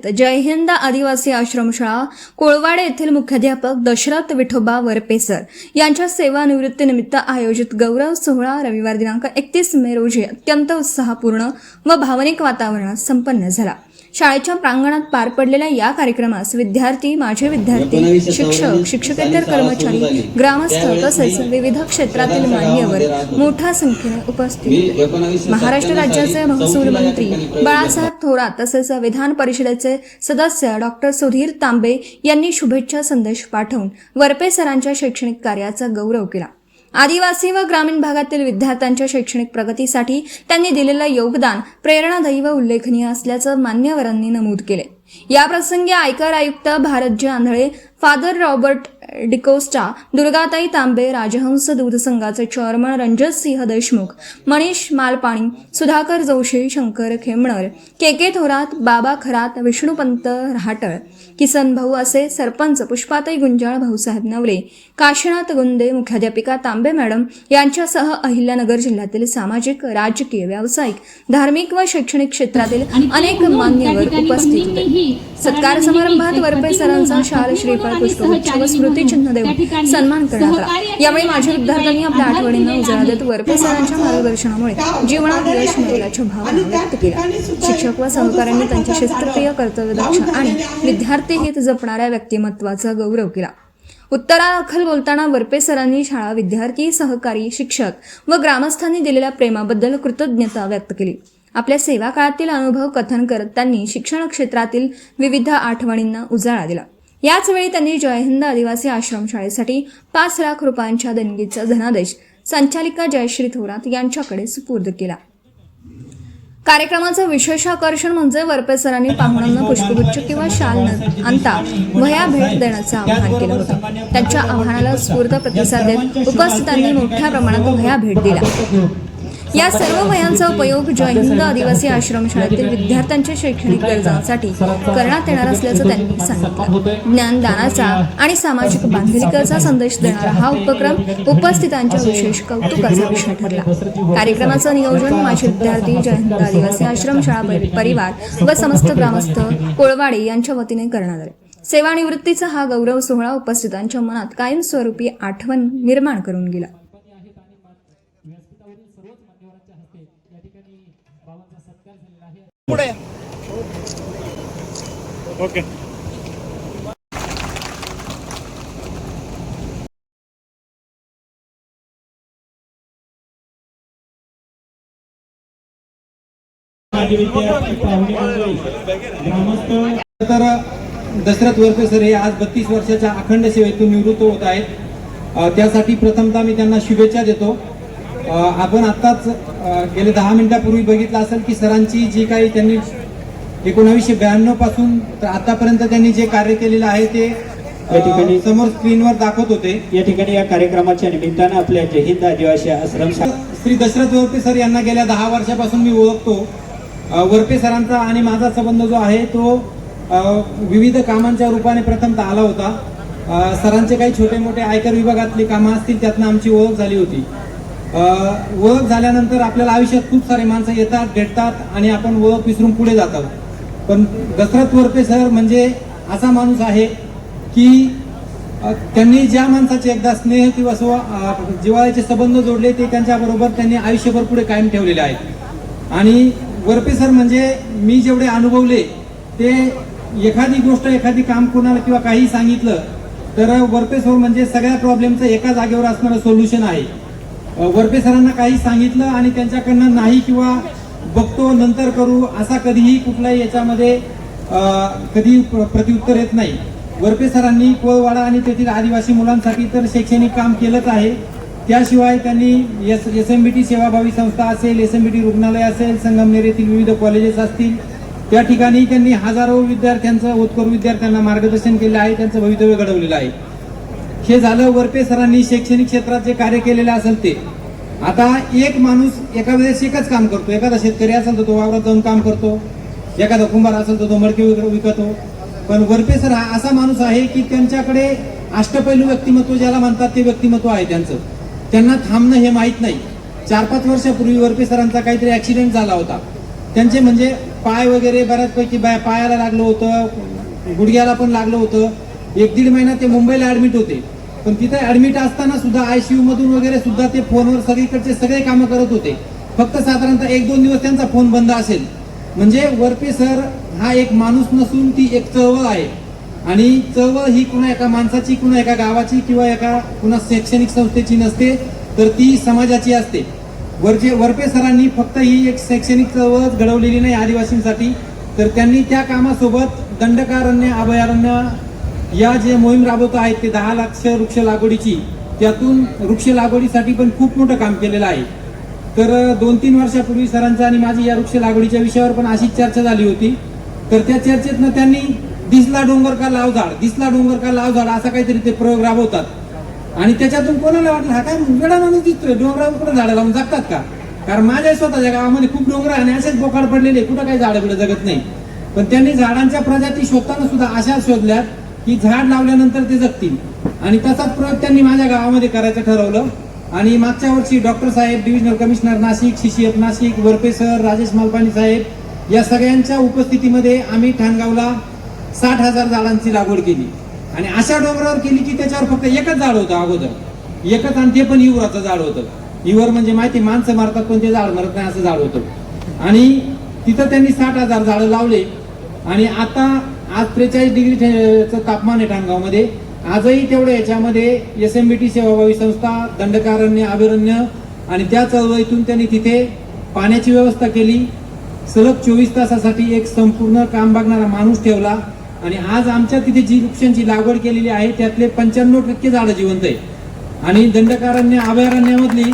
जय हिंद आदिवासी आश्रमशाळा कोळवाडे येथील मुख्याध्यापक दशरथ विठोबा वरपे सर यांच्या सेवानिवृत्तीनिमित्त आयोजित गौरव सोहळा रविवार दिनांक 31 मे रोजी अत्यंत उत्साहपूर्ण व भावनिक वातावरणात संपन्न झाला। शाळेच्या प्रांगणात पार पडलेल्या या कार्यक्रमास विद्यार्थी, माजी विद्यार्थी, शिक्षक, शिक्षकेतर कर्मचारी, ग्रामस्थ तसेच विविध क्षेत्रातील मान्यवर मोठ्या संख्येने उपस्थित होते। महाराष्ट्र राज्याचे महसूल मंत्री बाळासाहेब थोरात तसेच विधान परिषदेचे सदस्य डॉक्टर सुधीर तांबे यांनी शुभेच्छा संदेश पाठवून वरपे सरांच्या शैक्षणिक कार्याचा गौरव केला। आदिवासी व ग्रामीण भागातील विद्यार्थ्यांच्या शैक्षणिक प्रगतीसाठी त्यांनी दिलेलं योगदान प्रेरणादायी व उल्लेखनीय असल्याचं मान्यवरांनी नमूद केले। या प्रसंगी आयकर आयुक्त भारतजी आंधळे, फादर रॉबर्ट डिकोस्टा, दुर्गाताई तांबे, राजहंस दूध संघाचे चेअरमन रणजित सिंह देशमुख, मनीष मालपाणी, सुधाकर जोशी, शंकर खेमणर, के थोरात, बाबा खरात, विष्णुपंत रहाटळ, किसन भाऊ असे सरपंच पुष्पाताई गुंजाळ, भाऊसाहेब नवरे, काशीनाथ गुंदे, मुख्याध्यापिका तांबे मॅडम यांच्यासह अहिल्यानगर जिल्ह्यातील सामाजिक, राजकीय, व्यावसायिक, धार्मिक व शैक्षणिक क्षेत्रातील अनेक मान्यवर उपस्थित होते। सत्कार समारंभात वरपे सरांचा शाल, श्रीफळ, पुष्पगुच्छ व स्मृतिचिन्ह देऊन सन्मान करण्यात आला। यावेळी माझ्या विद्यार्थ्यांनी आपल्या आठवणींना उजाळा देत वरपे सरांच्या मार्गदर्शनामुळे जीवनात यश मिळवल्याच्या भावना व्यक्त केल्या। शिक्षक व सहकाऱ्यांनी त्यांच्या शिस्तप्रिय, कर्तव्यदक्ष आणि विद्यार्थी हित जपणाऱ्या व्यक्तिमत्वाचा गौरव केला। उत्तरादाखल बोलताना वरपे सरांनी शाळा, विद्यार्थी, सहकारी, शिक्षक व ग्रामस्थांनी दिलेल्या प्रेमाबद्दल कृतज्ञता व्यक्त केली। आपल्या सेवा काळातील अनुभव कथन करत त्यांनी शिक्षण क्षेत्रातील विविध आठवणींना उजाळा दिला। याच वेळी त्यांनी जय हिंद आदिवासी आश्रमशाळेसाठी 5 लाख रुपयांच्या देणगीचा धनादेश संचालिका जयश्री थोरात यांच्याकडे सुपूर्द केला। कार्यक्रमाचं विशेष आकर्षण म्हणजे वरपे सरांनी पाहुण्यांना पुष्पगुच्छ किंवा शाल न आणता वह्या भेट देण्याचं आवाहन केलं होतं। त्यांच्या आवाहनाला स्फूर्त प्रतिसाद देत उपस्थितांनी मोठ्या प्रमाणात वह्या भेट दिल्या। या सर्व वह्यांचा उपयोग जय हिंद आदिवासी आश्रमशाळेतील विद्यार्थ्यांच्या शैक्षणिक गरजांसाठी करण्यात येणार असल्याचं त्यांनी सांगितलं। ज्ञानदानाचा आणि सामाजिक बांधिलकीचा संदेश देणारा हा उपक्रम उपस्थितांच्या विशेष कौतुकाचा विषय ठरला। कार्यक्रमाचं नियोजन माजी विद्यार्थी, जय हिंद आदिवासी आश्रमशाळा परिवार व समस्त ग्रामस्थ कोळवाडे यांच्या वतीने करण्यात आले। सेवानिवृत्तीचा हा गौरव सोहळा उपस्थितांच्या मनात कायमस्वरूपी आठवण निर्माण करून गेला। ओके, तर दशरथ वरपे सर हे आज 32 वर्षाच्या अखंड सेवेतून निवृत्त होत आहेत। त्यासाठी प्रथमतः मी त्यांना शुभेच्छा देतो। आपण आत्ताच गेले 10 मिनिटांपूर्वी बघितलं असेल की सरांची जी काही त्यांनी 1992 पासून तर आतापर्यंत त्यांनी जे कार्य केलेलं आहे ते या ठिकाणी समोर स्क्रीनवर दाखवत होते। या ठिकाणी या कार्यक्रमाच्या निमित्तानं आपल्या जय हिंद आदिवासी आश्रमशाळा श्री दशरथ वरपे सर यांना गेल्या 10 वर्षापासून मी ओळखतो। वरपे सरांचा आणि माझा संबंध जो आहे तो विविध कामांच्या रूपाने प्रथमतः आला होता। सरांचे काही छोटे मोठे आयकर विभागातली कामं असतील, त्यातनं आमची ओळख झाली होती। ओळख झाल्यानंतर आपल्याला आयुष्यात खूप सारे माणसं येतात, भेटतात आणि आपण ओळख विसरून पुढे जातात। पण दशरथ वरपे सर म्हणजे असा माणूस आहे की त्यांनी ज्या माणसाचे एकदा स्नेह किंवा जिव्हाळ्याचे संबंध जोडले ते त्यांच्याबरोबर त्यांनी आयुष्यभर पुढे कायम ठेवलेले आहेत। आणि वरपे सर म्हणजे मी जेवढे अनुभवले ते एखादी गोष्ट, एखादी काम कोणाला किंवा काही सांगितलं तर वरपे सर म्हणजे सगळ्या प्रॉब्लेमचं एका जागेवर असणारं सोल्युशन आहे। वरपे सरांना काही सांगितलं आणि त्यांच्याकडनं नाही किंवा बघतो नंतर करू असा कधीही कुठलाही याच्यामध्ये कधी प्रत्युत्तर येत नाही। वरपे सरांनी कोळवाडा आणि तेथील आदिवासी मुलांसाठी तर शैक्षणिक काम केलंच आहे, त्याशिवाय त्यांनी SMBT सेवाभावी संस्था असेल, SMBT रुग्णालय असेल, संगमनेर येथील विविध कॉलेजेस असतील, त्या ठिकाणी त्यांनी हजारो विद्यार्थ्यांचं, होतकरू विद्यार्थ्यांना मार्गदर्शन केलं आहे, त्यांचं भवितव्य घडवलेलं आहे। हे झालं वरपे सरांनी शैक्षणिक क्षेत्रात जे कार्य केलेले असेल ते। आता एक माणूस एका वेळेस एकच काम करतो, एखादा शेतकरी असेल तर तो वावरात जाऊन काम करतो, एखादा कुंभार असेल तर तो मडके विकतो। पण वरपे सर हा असा माणूस आहे की त्यांच्याकडे अष्टपैलू व्यक्तिमत्व ज्याला म्हणतात ते व्यक्तिमत्व आहे त्यांचं। त्यांना थांबणं हे माहीत नाही। 4-5 वर्षापूर्वी वरपे सरांचा काहीतरी ऍक्सिडेंट झाला होता। त्यांचे म्हणजे पाय वगैरे बऱ्याचपैकी पायाला लागलं होतं, गुडघ्याला पण लागलं होतं. 1-1.5 महिना ते मुंबईला ऍडमिट होते. पण तिथे ऍडमिट असताना सुद्धा ICU मधून वगैरे सुद्धा ते फोनवर सगळीकडचे सगळे कामं करत होते. फक्त साधारणतः 1-2 दिवस त्यांचा फोन बंद असेल. म्हणजे वरपे सर हा एक माणूस नसून ती एक चळवळ आहे. आणि चळवळ ही कुणा एका माणसाची, कुणा एका गावाची किंवा एका कुणा शैक्षणिक संस्थेची नसते, तर ती समाजाची असते. वरपे सरांनी फक्त ही एक शैक्षणिक चळवळ घडवलेली नाही आदिवासींसाठी, तर त्यांनी त्या कामासोबत दंडकारण्य अभयारण्य या जे मोहीम राबवत आहेत ते 10 लाख वृक्ष लागवडीची, त्यातून वृक्ष लागवडीसाठी पण खूप मोठं काम केलेलं आहे. तर 2-3 वर्षापूर्वी सरांचा आणि माझी या वृक्ष लागवडीच्या विषयावर पण अशीच चर्चा झाली होती. तर त्या चर्चेतनं त्यांनी दिसला डोंगर का लाव झाड, दिसला डोंगर का लाव झाड असा काहीतरी ते प्रयोग राबवतात. आणि त्याच्यातून कोणाला वाटलं हा काय वेडा माणूस दिसतोय, डोंगरावर कुठं झाडं लावून जगतात का? कारण माझ्या स्वतःच्या गावामध्ये खूप डोंगर आणि असेच बोकाड पडलेले, कुठं काही झाडं बिडं जगत नाही. पण त्यांनी झाडांच्या प्रजाती शोधताना सुद्धा अशा शोधल्यात की झाड लावल्यानंतर ते जगतील. आणि तसाच प्रयोग त्यांनी माझ्या गावामध्ये करायचं ठरवलं. आणि मागच्या वर्षी डॉक्टर साहेब, divisional commissioner Nashik, CCF Nashik, Warpe sir, Rajesh Malpani साहेब या सगळ्यांच्या उपस्थितीमध्ये आम्ही ठाणगावला 60,000 झाडांची लागवड केली. आणि अशा डोंगरावर केली की त्याच्यावर फक्त एकच झाड होतं अगोदर, एकच, आणि ते पण इवराचं झाड होतं. इवर म्हणजे माहिती, माणसं मारतात पण ते झाड मरत नाही असं झाड होतं. आणि तिथं त्यांनी 60,000 झाडं लावले. आणि आता आज 43 डिग्रीचं तापमान आहे ठाणगावमध्ये. आजही तेवढं याच्यामध्ये SMBT सेवाभावी संस्था, दंडकारण्य अभयारण्य आणि त्या चळवळीतून त्यांनी तिथे पाण्याची व्यवस्था केली. सलग 24 तासासाठी एक संपूर्ण काम बघणारा माणूस ठेवला. आणि आज आमच्या तिथे जी वृक्षांची लागवड केलेली आहे त्यातले 95% झाडं जिवंत आहे. आणि दंडकारण्य अभयारण्यामधली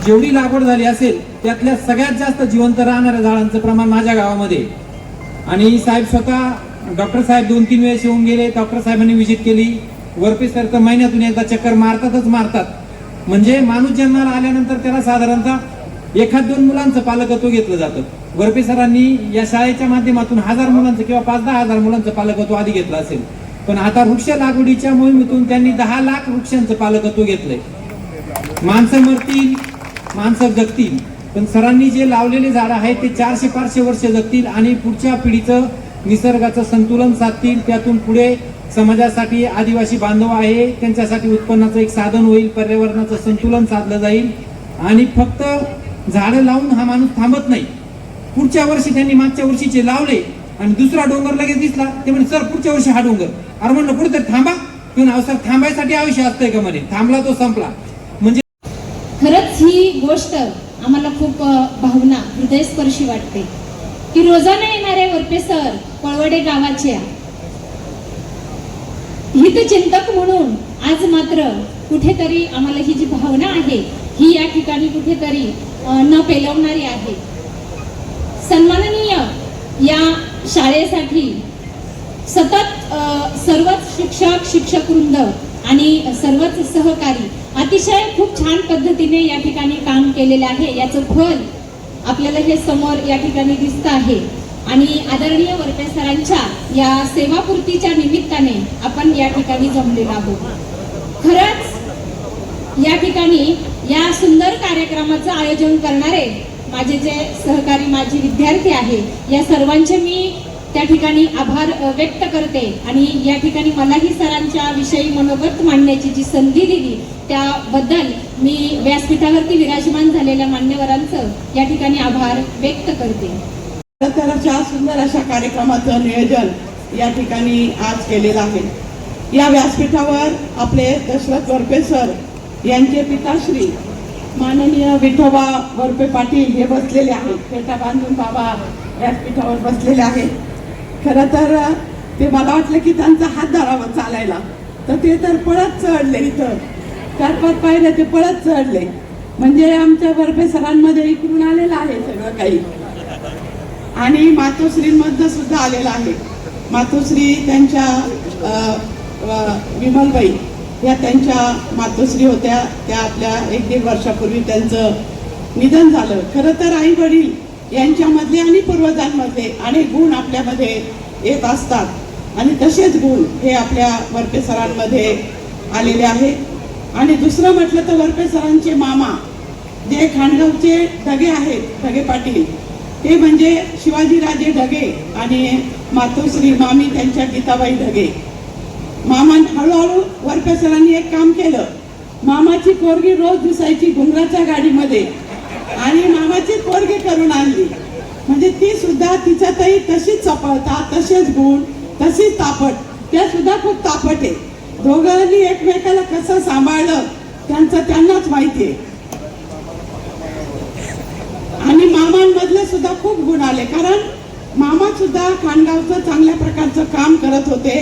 जेवढी लागवड झाली असेल त्यातल्या सगळ्यात जास्त जिवंत राहणाऱ्या झाडांचं प्रमाण माझ्या गावामध्ये. आणि साहेब स्वतः, डॉक्टर साहेब 2-3 वेळेस येऊन गेले. डॉक्टर साहेबांनी व्हिजिट केली. वरपे सर तर महिन्यातून एकदा चक्कर मारतातच मारतात. म्हणजे माणूस जन्माला आल्यानंतर त्याला साधारणतः 1-2 मुलांचं पालकत्व घेतलं जातं. वरपे सरांनी या शाळेच्या माध्यमातून 1000 मुलांचं किंवा 5-10 हजार मुलांचं पालकत्व आधी घेतलं असेल. पण आता वृक्ष लागवडीच्या मोहिमेतून त्यांनी 10 लाख वृक्षांचं पालकत्व घेतलंय. माणसं मरतील, माणसं जगतील, पण सरांनी जे लावलेले झाड आहेत ते 400-500 वर्ष जगतील आणि पुढच्या पिढीचं निसर्गाचं संतुलन साधतील. त्यातून पुढे समाजासाठी आदिवासी बांधव आहे त्यांच्यासाठी उत्पन्नाचं एक साधन होईल, पर्यावरणाचं संतुलन साधलं जाईल. आणि फक्त झाडं लावून हा माणूस थांबत नाही. पुढच्या वर्षी त्यांनी मागच्या वर्षीचे लावले आणि दुसरा डोंगर लगेच दिसला, ते म्हणजे सर पुढच्या वर्षी हा डोंगर. अरे म्हणलं कुठेतरी थांबा, किंवा अवसर थांबायसाठी आयुष्य असतंय का म्हणे, थांबला तो संपला. म्हणजे खरंच ही गोष्ट आम्हाला खूप भावना हृदयस्पर्शी वाटते की रोजाना येणारे वरपे सर पळवडे गावाच्या हितचिंतक म्हणून आज मात्र कुठेतरी आम्हाला ही जी भावना आहे ही या ठिकाणी कुठेतरी न पेलवणारी आहे. सन्माननीय या शाळेसाठी सतत सर्वच शिक्षक वृंद आणि सर्वच सहकारी अतिशय खूप छान पद्धतीने या ठिकाणी काम केलेले आहे. याचं फल आपल्याला हे समोर या ठिकाणी दिसत आहे. आणि आदरणीय वरपे सरांच्या या सेवापूर्तीच्या निमित्ताने आपण या ठिकाणी जमलेलो आहोत. खरंच या ठिकाणी या सुंदर कार्यक्रमाचं आयोजन करणारे माझे जे सहकारी, माझे विद्यार्थी आहे, या सर्वांचे मी त्या ठिकाणी आभार व्यक्त करते. आणि या ठिकाणी मलाही सरांच्या विषयी मनोगत मांडण्याची जी संधी दिली त्याबद्दल मी व्यासपीठावरती विराजमान झालेल्या मान्यवरांचं या ठिकाणी आभार व्यक्त करते. तर अशा सुंदर अशा कार्यक्रमाचं नियोजन या ठिकाणी आज केलेलं आहे. या व्यासपीठावर आपले दशरथ वरपे सर यांचे पिताश्री माननीय विठोबा वरपे पाटील हे बसलेले आहेत. फेटा बांधून बाबा व्यासपीठावर बसलेले आहेत. खरं तर ते मला वाटलं की त्यांचा हात धरावा चालायला, तर ते तर पळत चढले. इथं 4-5 पायऱ्या ते पळत चढले. म्हणजे आमच्या वरपे सरांमध्ये इकडून आलेलं आहे सगळं काही. आणि मातोश्रींमधनं सुद्धा आलेलं आहे. मातोश्री त्यांच्या विमलबाई या त्यांच्या मातोश्री होत्या. त्या आपल्या 1-1.5 वर्षापूर्वी त्यांचं निधन झालं. खरं तर आई वडील यांच्यामधले आणि पूर्वजांमधले अनेक गुण आपल्यामध्ये येत असतात आणि तसेच गुण हे आपल्या वरपे सरांमध्ये आलेले आहेत. आणि दुसरं म्हटलं तर वरपे सरांचे मामा जे खांडगावचे ढगे आहेत, ढगे पाटील, ते म्हणजे शिवाजीराजे ढगे आणि मातोश्री मामी त्यांच्या गीताबाई ढगे. मामा हळूहळू वरपे सरांनी एक काम केलं. मामाची पोरगी रोज दिसायची घुंगराच्या गाडीमध्ये आणि मामाची पोरगी करून आणली. म्हणजे ती सुद्धा तिच्यातही तशीच चपळता, तसेच गुण, तशीच तापट. त्या सुद्धा खूप तापट आहे. दोघांनी एकमेकाला कसं सांभाळलं त्यांचं त्यांनाच माहिती आहे. आणि मामांमधले सुद्धा खूप गुण आले, कारण मामा सुद्धा खाणगावचं चांगल्या प्रकारचं काम करत होते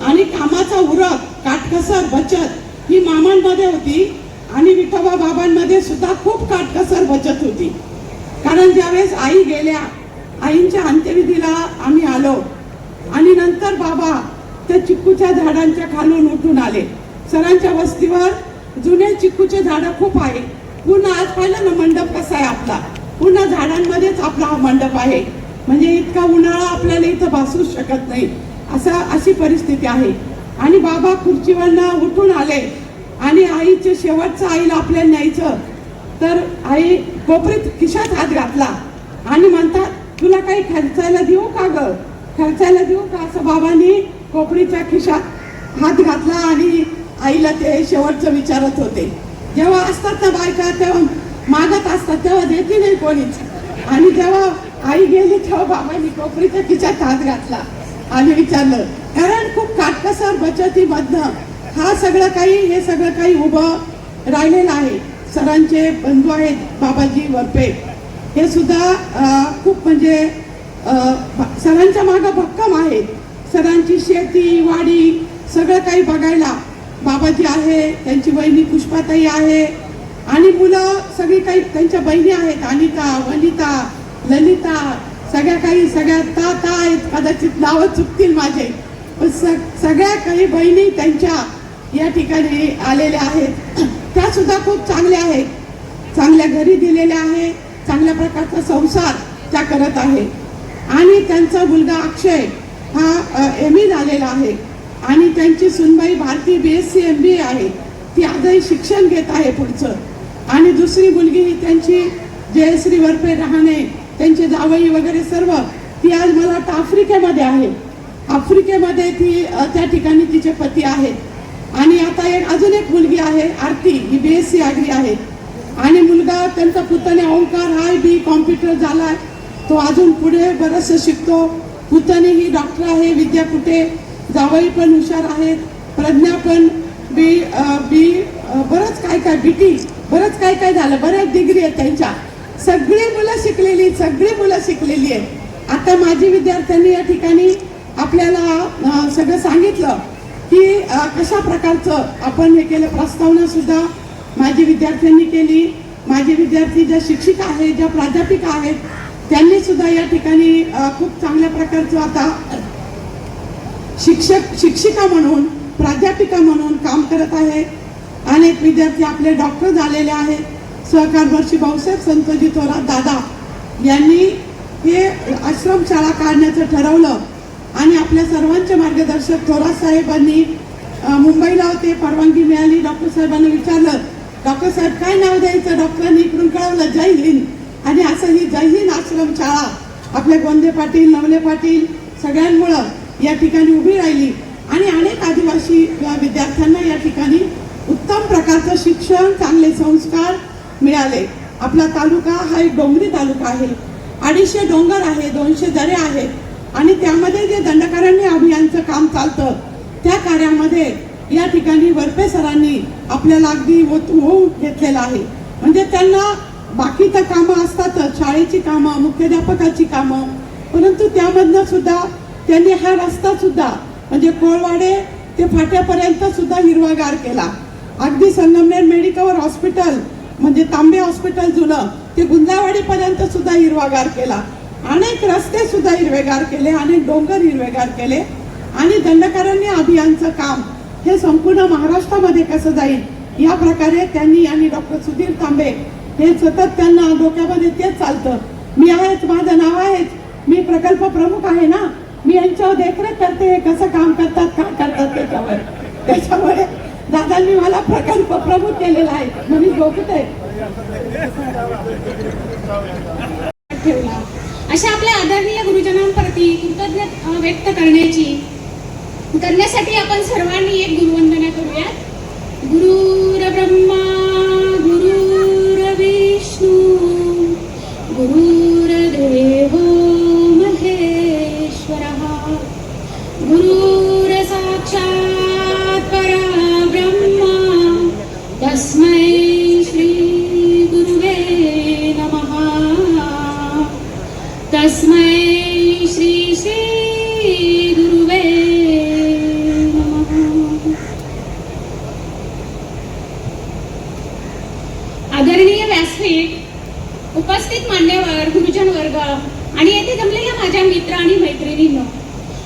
आणि कामाचा उरक, काटकसर, बचत ही मामांमध्ये होती आणि विठोबा बाबांमध्ये सुद्धा खूप काटकसर बचत होती. कारण ज्यावेळेस आई गेल्या, आईंच्या अंत्यविधीला आम्ही आलो आणि नंतर बाबा त्या चिक्कूच्या झाडांच्या खालून उठून आले. सरांच्या वस्तीवर जुने चिक्कूचे झाडं खूप आहे. पुन्हा आज पाहिलं ना मंडप कसा आहे आपला, पुन्हा झाडांमध्येच आपला हा मंडप आहे. म्हणजे इतका उन्हाळा आपल्याला इथं भासूच शकत नाही, अशी परिस्थिती आहे. आणि बाबा खुर्चीवरनं उठून आले आणि आईचे शेवटचं आईला आपल्याला न्यायचं, तर आई कोपरीत खिशात हात घातला आणि म्हणतात, तुला काही खर्चायला देऊ का ग, खर्चायला देऊ का, असं बाबांनी कोपरीच्या खिशात हात घातला आणि आईला ते शेवटचं विचारत होते. जेव्हा असतात ना बायका तेव्हा मागत असतात, तेव्हा देते नाही कोणीच. आणि जेव्हा आई गेली तेव्हा बाबांनी कोपरीच्या खिशात हात घातला आणि विचारलं. कारण खूप काटकसर बचतीमधनं हे सगळं काही उभं राहिलेलं आहे. सरांचे बंधू आहेत बाबाजी वरपे, हे सुद्धा खूप म्हणजे सरांच्या मागं भक्कम आहेत. सरांची शेती वाडी सगळं काही बघायला बाबाजी आहे, त्यांची बहिणी पुष्पाताई आहे आणि मुलं सगळी काही त्यांच्या बहिणी आहेत, अनिता, वनिता, ललिता, सगळ्या ता आहेत. कदाचित नावं चुकतील माझे, पण सगळ्या काही बहिणी त्यांच्या या ठिकाणी आलेल्या आहेत. त्या सुद्धा खूप चांगल्या आहेत, चांगल्या घरी दिलेल्या आहे, चांगल्या प्रकारचा संसार त्या करत आहे. आणि त्यांचा मुलगा अक्षय हा ME झालेला आहे आणि त्यांची सुनबाई भारती BSc MBA आहे. ती आजही शिक्षण घेत आहे पुढचं. आणि दुसरी मुलगी ही त्यांची जयश्री वरपे राहणे, त्यांचे जावई वगैरे सर्व, ती आज मला वाटतं आफ्रिकेमध्ये आहे. आफ्रिकेमध्ये ती त्या ठिकाणी तिचे पती आहेत. आणि आता अजून एक मुलगी आहे आरती, ही BSc ॲग्री आहे. आणि मुलगा त्यांचा पुतणे ओंकार हा BE कॉम्प्युटर झालाय, तो अजून पुढे बरंचसं शिकतो. पुतणे ही डॉक्टर आहे विद्यापीठे, जावई पण हुशार आहेत, प्रज्ञा पण बरंच काय BT बरंच काय झालं, बऱ्याच डिग्री आहेत त्यांच्या. सगळी मुलं शिकलेली आहेत. आता माझी विद्यार्थ्यांनी या ठिकाणी आपल्याला सगळं सांगितलं की कशा प्रकारचं आपण हे केलं. प्रस्तावना सुद्धा माझी विद्यार्थ्यांनी केली. माझे विद्यार्थी ज्या शिक्षिका आहेत, ज्या प्राध्यापिका आहेत, त्यांनी सुद्धा या ठिकाणी खूप चांगल्या प्रकारचं आता शिक्षिका म्हणून, प्राध्यापिका म्हणून काम करत आहेत. अनेक विद्यार्थी आपले डॉक्टर झालेले आहेत. सहकार वर्षी भाऊसाहेब संतोजी थोरात दादा यांनी हे आश्रमशाळा काढण्याचं ठरवलं आणि आपल्या सर्वांचे मार्गदर्शक थोरात साहेबांनी मुंबईला होते, परवानगी मिळाली. डॉक्टर साहेबांना विचारलं, डॉक्टर साहेब काय नाव द्यायचं, डॉक्टरांनी इकडून कळवलं जय हिंद. आणि असं ही जय हिंद आश्रमशाळा आपले गोंदे पाटील, नवले पाटील सगळ्यांमुळं या ठिकाणी उभी राहिली. आणि अनेक आदिवासी विद्यार्थ्यांना या ठिकाणी उत्तम प्रकारचं शिक्षण, चांगले संस्कार मिळाले. आपला तालुका हा एक डोंगरी तालुका आहे, 250 डोंगर आहे, 200 दरे आहेत आणि त्यामध्ये जे दंडकारण्य अभियानचं काम चालतं त्या कार्यामध्ये या ठिकाणी वरपे सरांनी आपल्याला अगदी ओतून घेतलेलं आहे. म्हणजे त्यांना बाकी तर कामं असतातच, शाळेची कामं, मुख्याध्यापकाची कामं, परंतु त्यामधनं सुद्धा त्यांनी हा रस्ता सुद्धा म्हणजे कोळवाडे ते फाट्यापर्यंत सुद्धा हिरवागार केला. अगदी संगमनेर मेडिकल हॉस्पिटल म्हणजे तांबे हॉस्पिटल जुनं ते गुंजावाडीपर्यंत सुद्धा हिरवागार केला. अनेक रस्ते सुद्धा हिरवेगार केले, अनेक डोंगर हिरवेगार केले. आणि दंडकारण्य अभियानचं काम हे संपूर्ण महाराष्ट्रामध्ये कसं जाईल या प्रकारे त्यांनी आणि डॉक्टर सुधीर तांबे हे सतत त्यांना डोक्यामध्ये तेच चालतं. मी आहेच, माझं नाव आहेच, मी प्रकल्प प्रमुख आहे ना, मी यांच्यावर देखरेख करते, कसं काम करतात, काय करतात त्याच्यामुळे दादांनी मला प्रकल्प प्रमुख केलेला आहे. म्हणजे ठेवला अशा आपल्या आदरणीय गुरुजनांप्रती कृतज्ञता व्यक्त करण्यासाठी आपण सर्वांनी एक गुरुवंदना करूयात. गुरुर्ब्रह्मा गुरुर्विष्णू गुरुर्देवो महेश्वरः गुरुर्साक्षात् परब्रह्म तस्मै श्री गुरुवे नमः. तस्मै श्री गुरुवे नमः. आदरणीय व्यासपीठ, उपस्थित मान्यवर, गुरुजन वर्ग आणि येथे जमलेल्या माझ्या मित्र आणि मैत्रिणींनो,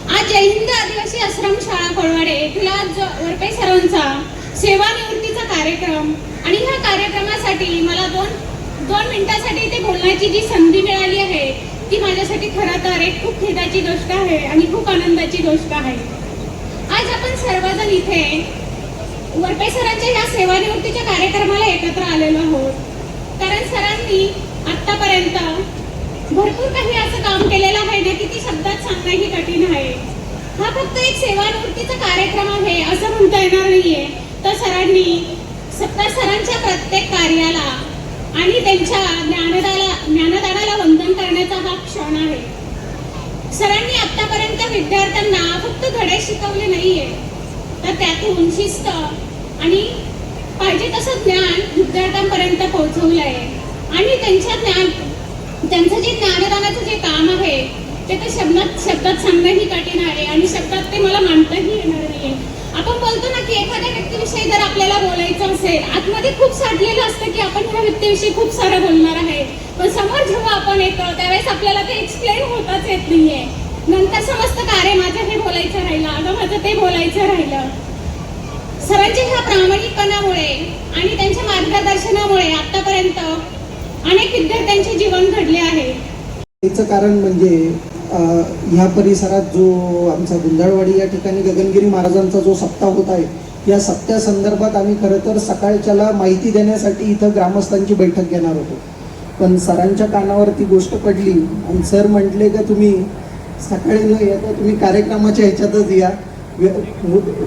आज जय हिंद आदिवासी आश्रमशाळा कोळवाडे येथील आज वरपे सरांचा सेवानिवृत्तीचा कार्यक्रम आणि ह्या कार्यक्रमासाठी मला दोन मिनिटासाठी इथे बोलण्याची जी संधी मिळाली आहे ती माझ्यासाठी खरं तर एक खूप खेदाची गोष्ट आहे आणि खूप आनंदाची गोष्ट आहे. आज आपण सर्वजण इथे वरपे सरांच्या या सेवानिवृत्तीच्या कार्यक्रमाला एकत्र आलेलो आहोत. कारण सरांनी आतापर्यंत भरपूर काही असं काम केलेलं आहे ना की ती शब्दात सांगणं ही कठीण आहे. हा फक्त एक सेवानिवृत्तीचा कार्यक्रम आहे असं म्हणता येणार नाहीये. तर सरांच्या प्रत्येक कार्याला आणि त्यांच्या ज्ञानदानाला वंदन करण्याचा हा क्षण आहे. सरांनी आतापर्यंत विद्यार्थ्यांना फक्त धडे शिकवले नाहीये, तर त्यातून शिस्त आणि पाहिजे तसं ज्ञान विद्यार्थ्यांपर्यंत पोहोचवलंय. आणि त्यांचं जे ज्ञानदानाचं जे काम आहे ते तर शब्दात सांगणंही कठीण आहे आणि शब्दात ते मला मांडताही येणार नाहीये. आपण बोलतो ना की एखाद्या व्यक्तीविषयी जर आपल्याला बोलायचं असेल, आतमध्ये खूप साठलेलं असतं की आपण ह्या व्यक्तीविषयी खूप सारं बोलणार आहे, पण समोर जेव्हा आपण येतो त्यावेळेस आपल्याला ते एक्सप्लेन होताच येत नाहीये. नंतर समजतं का रे माझं हे बोलायचं राहिलं, अगं माझं ते बोलायचं राहिलं. सरांच्या ह्या प्रामाणिकपणामुळे आणि त्यांच्या मार्गदर्शनामुळे आतापर्यंत अनेक विद्यार्थ्यांचे जीवन घडले आहे. याचं कारण म्हणजे ह्या परिसरात जो आमचा गुंजाळवाडी या ठिकाणी गगनगिरी महाराजांचा जो सप्ताह होत आहे, या सप्त्या संदर्भात आम्ही खरं तर सकाळच्याला माहिती देण्यासाठी इथं ग्रामस्थांची बैठक घेणार होतो. पण सरांच्या कानावर ती गोष्ट पडली आणि सर म्हटले का तुम्ही सकाळी न येता तुम्ही कार्यक्रमाच्या ह्याच्यातच या,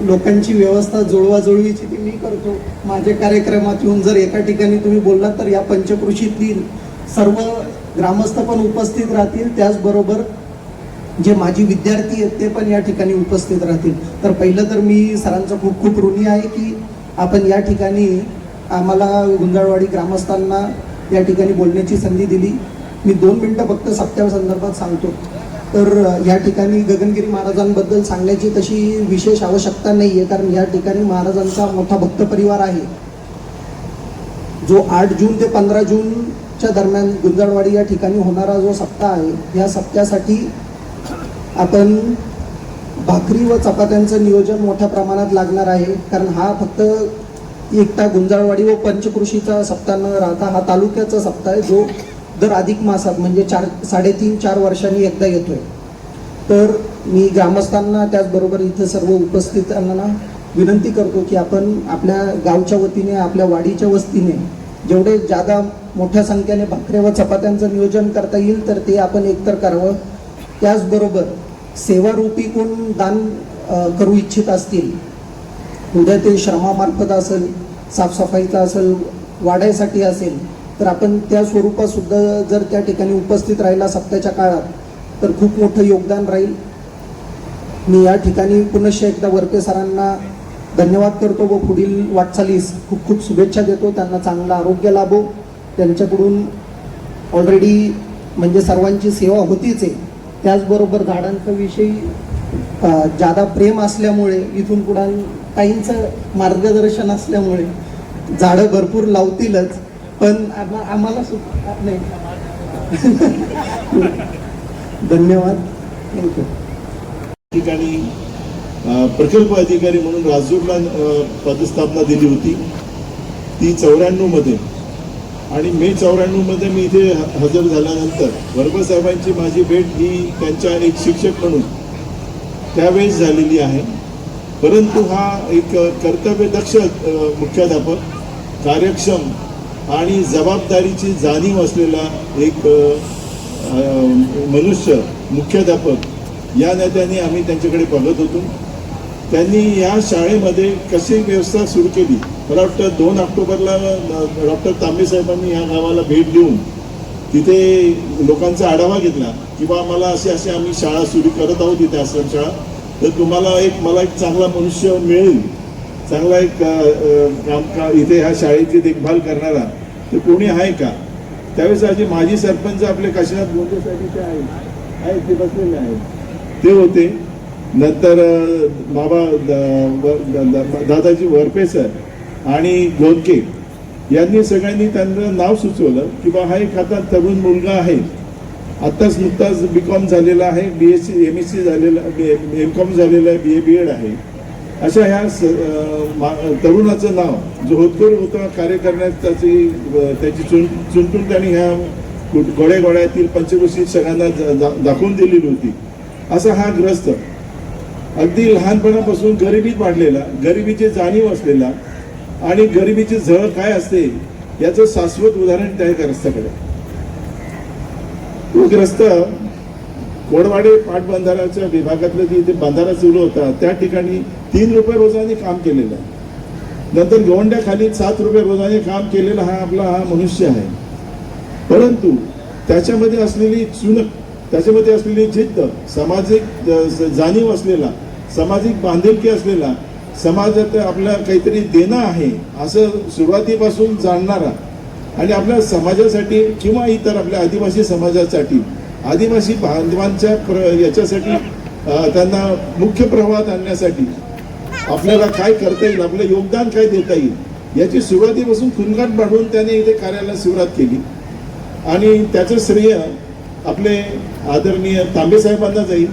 लोकांची व्यवस्था जुळवाजुळवीची ती मी करतो. माझ्या कार्यक्रमात येऊन जर एका ठिकाणी तुम्ही बोललात तर या पंचकृषीतील सर्व ग्रामस्थ पण उपस्थित राहतील, त्याचबरोबर जे माझी विद्यार्थी आहेत ते पण या ठिकाणी उपस्थित राहतील. तर पहिलं तर मी सरांचं खूप खूप ऋणी आहे की आपण या ठिकाणी आम्हाला गुंजाळवाडी ग्रामस्थांना या ठिकाणी बोलण्याची संधी दिली. मी 2 मिनिटं फक्त सप्त्या संदर्भात सांगतो. तर या ठिकाणी गगनगिरी महाराजांबद्दल सांगण्याची तशी विशेष आवश्यकता नाही आहे, कारण या ठिकाणी महाराजांचा मोठा भक्त परिवार आहे. जो 8 जून ते 15 जूनच्या दरम्यान गुंजाळवाडी या ठिकाणी होणारा जो सप्ताह आहे, या सप्त्यासाठी आपण भाकरी व चपात्यांचं नियोजन मोठ्या प्रमाणात लागणार आहे. कारण हा फक्त एकटा गुंजाळवाडी व पंचकृषीचा सप्ताह न राहता हा तालुक्याचा सप्ताह आहे, जो दर अधिक मासात म्हणजे 3.5-4 वर्षांनी एकदा येतोय. तर मी ग्रामस्थांना त्याचबरोबर इथं सर्व उपस्थितांना विनंती करतो की आपण आपल्या गावच्या वतीने, आपल्या वाडीच्या वस्तीने जेवढे जादा मोठ्या संख्येने भाकऱ्या व चपात्यांचं नियोजन करता येईल तर ते आपण एकतर करावं. त्याचबरोबर सेवारूपी कोण दान करू इच्छित असतील, उद्या ते श्रमामार्फत असेल, साफसफाईचा असेल, वाढायसाठी असेल, तर आपण त्या स्वरूपात सुद्धा जर त्या ठिकाणी उपस्थित राहिला सप्त्याच्या काळात तर खूप मोठं योगदान राहील. मी या ठिकाणी पुनश्च एकदा वरपे सरांना धन्यवाद करतो व पुढील वाटचालीस खूप खूप शुभेच्छा देतो. त्यांना चांगलं आरोग्य लाभो. त्यांच्याकडून ऑलरेडी म्हणजे सर्वांची सेवा होतीच आहे. त्याचबरोबर झाडांच्या विषयी जादा प्रेम असल्यामुळे, इथून पुढे ताईंचं मार्गदर्शन असल्यामुळे झाडं भरपूर लावतीलच, पण आम्हाला सुद्धा नाही. धन्यवाद. थँक्यू. ठिकाणी प्रकल्प अधिकारी म्हणून राजूरला पदस्थापना दिली होती ती 94 मध्ये, आणि मे 94 मध्ये मी इथे हजर झाल्यानंतर वरपे साहेबांची माझी भेट ही त्यांच्या एक शिक्षक म्हणून त्यावेळेस झालेली आहे. परंतु हा एक कर्तव्यदक्ष मुख्याध्यापक, कार्यक्षम आणि जबाबदारीची जाणीव असलेला एक मनुष्य मुख्याध्यापक या नात्याने आम्ही त्यांच्याकडे बघत होतो. त्यांनी या शाळेमध्ये कशी व्यवस्था सुरू केली. मला वाटतं 2 ऑक्टोबरला डॉक्टर तांबे साहेबांनी या गावाला भेट देऊन तिथे लोकांचा आढावा घेतला की बा आम्हाला अशी आम्ही शाळा सुरू करत आहोत इथे आश्रमशाळा, तर तुम्हाला मला एक चांगला मनुष्य मिळेल, चांगला एक इथे ह्या शाळेची देखभाल करणारा तर कोणी आहे का. त्यावेळेस आधी माजी सरपंच आपले काशीनाथ गोंडे साहेब ते आहेत ते बसलेले आहेत ते होते. नंतर बाबा दादाजी वरपे सर आणि गोंदके यांनी सगळ्यांनी त्यांचं नाव सुचवलं की बा हा एक आता तरुण मुलगा आहे, आत्ताच नुकताच BCom झालेला आहे, BSc MSc झालेला, MCom झालेला आहे, BA BEd आहे. अशा ह्या तरुणाचं नाव जो होतकरू होता कार्य करण्यात त्याची चुनटून त्यांनी ह्या गोड्यातील पंचक्रोशीत सगळ्यांना दाखवून दिलेली होती. असा हा ग्रस्त अगदी लहानपणापासून गरिबीत वाढलेला, गरिबीची जाणीव असलेला आणि गरिबीची झळ काय असते याचं शाश्वत उदाहरण त्या ग्रस्ताकडे. तो ग्रस्त कोडवाडे पाटबंधाराच्या विभागातलं जिथे बंधारा सुरू होता त्या ठिकाणी 3 रुपये रोजाने काम केलेलं आहे. नंतर गोंड्याखाली 7 रुपये रोजाने काम केलेला हा मनुष्य आहे. परंतु त्याच्यामध्ये असलेली चुणक, त्याच्यामध्ये असलेली जिद्द, सामाजिक जाणीव असलेला, सामाजिक बांधिलकी असलेला, समाजात आपल्या काहीतरी देणं आहे असं सुरुवातीपासून जाणणारा आणि आपल्या समाजासाठी किंवा इतर आपल्या आदिवासी समाजासाठी, आदिवासी बांधवांच्या याच्यासाठी त्यांना मुख्य प्रवाहात आणण्यासाठी आपल्याला काय करता येईल, आपलं योगदान काय देता येईल याची सुरुवातीपासून खुणगाट बांधून त्याने इथे कार्याला सुरुवात केली. आणि त्याचं श्रेय आपले आदरणीय तांबे साहेबांना जाईल.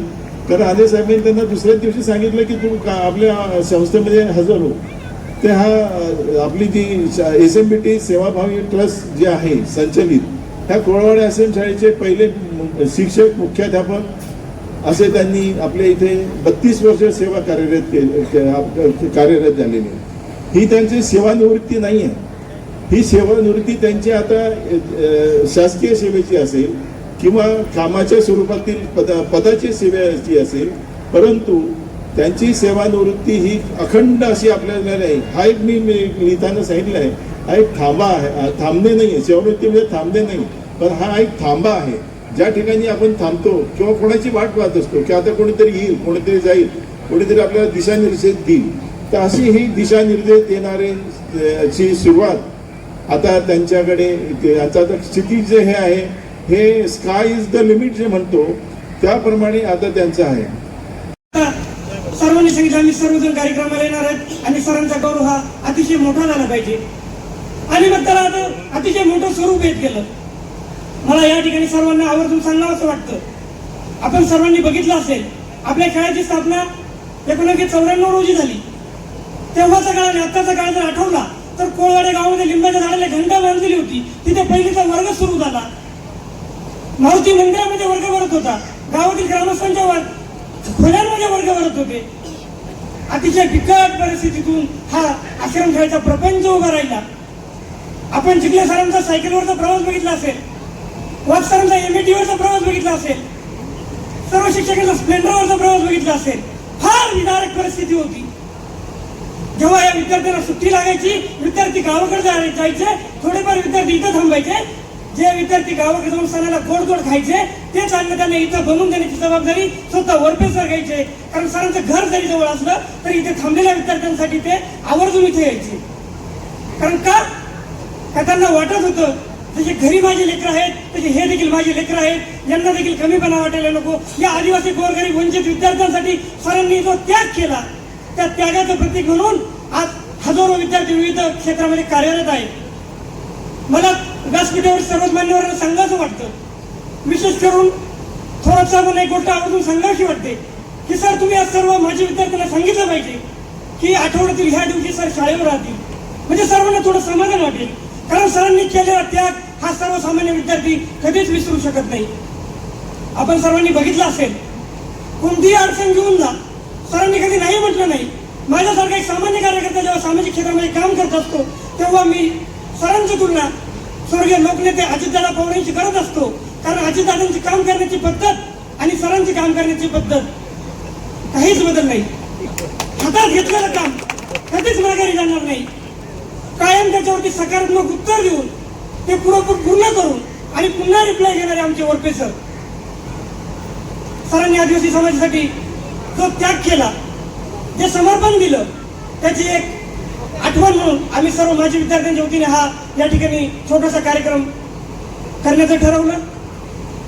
कारण आदे साहेबांनी त्यांना दुसऱ्या दिवशी सांगितलं की तू आपल्या संस्थेमध्ये हजर हो. ते आपली जी SMBT सेवाभावी ट्रस्ट जे आहे संचलित, ह्या कोळवाडे आश्रमशाळेचे पहिले शिक्षक मुख्याध्यापक असे त्यांनी आपल्या इथे 32 वर्ष सेवा कार्यरत झालेली. ही त्यांची सेवानिवृत्ती नाही आहे. ही सेवानिवृत्ती त्यांची आता शासकीय सेवेची असेल किंवा कामाच्या स्वरूपातील पदाची सेवेची असेल, परंतु त्यांची सेवानिवृत्ती ही अखंड अशी आपल्याला नाही. हा एक मी लिहिताना सांगितलं आहे, हा एक थांबा आहे, थांबणे नाही आहे. सेवानिवृत्ती म्हणजे थांबणे नाही, पण हा एक थांबा आहे ज्या ठिकाणी आपण थांबतो किंवा कोणाची वाट पाहत असतो की आता कोणीतरी येईल, कोणीतरी जाईल, कोणीतरी आपल्याला दिशानिर्देश देईल. तर अशी ही दिशानिर्देश देणाऱ्याची सुरुवात आता त्यांच्याकडे, आता स्थिती जे हे आहे हे स्काय इज द लिमिट जे म्हणतो त्याप्रमाणे आता त्यांचं आहे. सर्वांनी सांगितलं आम्ही सर्वजण कार्यक्रमाला येणार आहेत आणि सरांचा गौरव हा अतिशय मोठा झाला पाहिजे आणि मग त्याला आता अतिशय मोठं स्वरूप येत गेलं. मला या ठिकाणी सर्वांना आवर्जून सांगावं असं वाटतं. आपण सर्वांनी बघितलं असेल आपल्या शाळेची स्थापना 1994 रोजी झाली. तेव्हाचा काळ आणि आत्ताचा काळ जर आठवला तर कोळवाडे गावामध्ये लिंबाच्या झाडाला घंटा बांधलेली होती. तिथे पहिलीचा वर्ग सुरू झाला. मारुती मंदिरामध्ये वर्ग भरत होता. गावातील ग्रामस्थांच्या खोल्यांमध्ये वर्ग भरत होते. अतिशय बिकट परिस्थितीतून हा आश्रमशाळेचा प्रपंच उभा राहिला. आपण चिखले सरांचा सायकलवरचा प्रवास बघितला असेल, वाघ सरांचा MIT वरचा प्रवास बघितला असेल, सर्व शिक्षकांचा स्प्लेंडरवरचा प्रवास बघितला असेल. फार विदारक परिस्थिती होती. जेव्हा या विद्यार्थ्यांना सुट्टी लागायची, विद्यार्थी गावाकडे जायचे, थोडेफार विद्यार्थी इथं थांबायचे. जे विद्यार्थी गावाकडे जाऊन सणाला गोडधोड खायचे तेच अन्न त्यांना इथं बनवून देण्याची जबाबदारी स्वतः वरपे सर घ्यायचे. कारण सरांचं घर जरी जवळ असलं तरी इथे थांबलेल्या विद्यार्थ्यांसाठी ते आवर्जून इथे यायचे. कारण का त्यांना वाटत होतं जसे घरी माझे लेकरं आहेत तसे हे देखील माझे लेकरं आहेत, यांना देखील कमीपणा वाटायला नको. या आदिवासी गोरगरीब वंचित विद्यार्थ्यांसाठी सरांनी जो त्याग केला त्या त्यागाचं प्रतीक म्हणून आज हजारो विद्यार्थी विविध क्षेत्रामध्ये कार्यरत आहेत. मला व्यासपीठावर सर्वच मान्यवरांना सांगायचं वाटतं, विशेष करून थोरात साहेबांना एक गोष्ट आवर्जून सांगायची वाटते की सर तुम्ही आज सर्व माझ्या विद्यार्थ्यांना सांगितलं पाहिजे की आठवड्यातील ह्या दिवशी सर शाळेवर राहतील, म्हणजे सर्वांना थोडं समाधान वाटेल. कारण सरांनी केलेला त्याग हा सर्वसामान्य विद्यार्थी कधीच विसरू शकत नाही. आपण सर्वांनी बघितलं असेल कोणतीही अडचण घेऊन जा, सरांनी कधी नाही म्हटलं नाही. माझ्यासारखा एक सामान्य कार्यकर्ता जेव्हा सामाजिक क्षेत्रामध्ये काम करत असतो तेव्हा मी सरांची तुलना स्वर्गीय लोकनेते अजितदादा पवारांची करत असतो. कारण अजितदादांची काम करण्याची पद्धत आणि सरांची काम करण्याची पद्धत काहीच बदल नाही. हातात घेतलेलं काम कधीच माघारी जाणार नाही. कायम त्याच्यावरती सकारात्मक उत्तर देऊन ते पूर्ण करून आणि पुन्हा रिप्लाय घेणारे आमचे वरपे सर. सरांनी आदिवासी समाजासाठी जो त्याग केला, जे समर्पण दिलं, त्याची एक आठवण म्हणून आम्ही सर्व माजी विद्यार्थ्यांच्या वतीने हा या ठिकाणी छोटासा कार्यक्रम करण्याचं ठरवलं.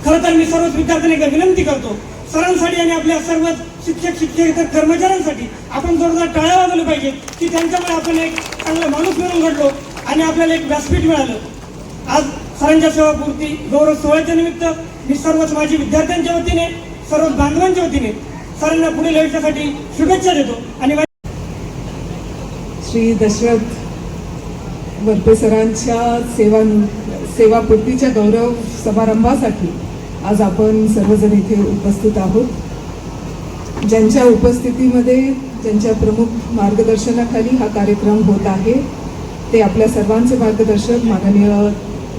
खरं तर मी सर्वच विद्यार्थ्यांना एक विनंती करतो, सरांसाठी आणि आपल्या सर्व शिक्षक शिक्षक कर्मचाऱ्यांसाठी आपण जोरदार टाळ्या वाजवल्या पाहिजे की त्यांच्यामुळे आपण एक चांगला माणूस म्हणून घडलो आणि आपल्याला एक व्यासपीठ मिळालं. आज सरांच्या सेवापूर्ती गौरव सोहळ्याच्या निमित्त मी सर्वच माझी विद्यार्थ्यांच्या वतीने सर्व बांधवांच्या वतीने सरांना पुढील आयुष्यासाठी शुभेच्छा देतो. आणि श्री दशरथ वरपे सरांच्या सेवापूर्तीच्या गौरव समारंभासाठी आज आपण सर्वजण इथे उपस्थित आहोत. ज्यांच्या उपस्थितीमध्ये ज्यांच्या प्रमुख मार्गदर्शनाखाली हा कार्यक्रम होत आहे ते आपल्या सर्वांचे मार्गदर्शक माननीय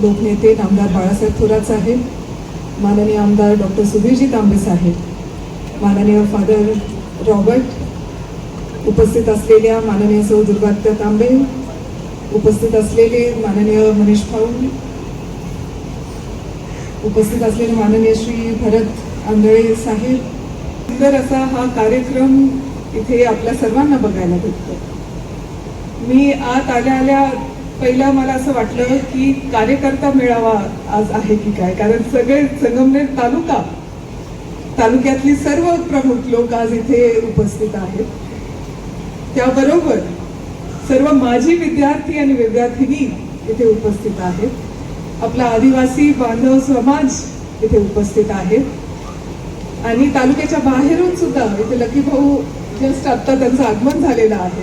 लोकनेते नामदार बाळासाहेब थोरात साहेब, माननीय आमदार डॉक्टर सुधीरजी तांबे साहेब, माननीय फादर रॉबर्ट, उपस्थित असलेल्या माननीय सौ दुर्गात्या तांबे, उपस्थित असलेले माननीय मनीष भाऊ, उपस्थित असलेले माननीय श्री भरत आंधळे साहेब. सुंदर असा हा कार्यक्रम इथे आपल्या सर्वांना बघायला भेटतो. मी आत आल्या पहिला मला असं वाटलं की कार्यकर्ता मेळावा आज आहे की काय, कारण सगळे संगमनेर तालुक्यातली सर्व प्रमुख लोक आज इथे उपस्थित आहेत. त्याबरोबर सर्व माजी विद्यार्थी आणि विद्यार्थिनी इथे उपस्थित आहेत. आपला आदिवासी बांधव समाज इथे उपस्थित आहेत आणि तालुक्याच्या बाहेरून सुद्धा इथे लकी भाऊ जस्ट आता त्यांचं आगमन झालेलं आहे.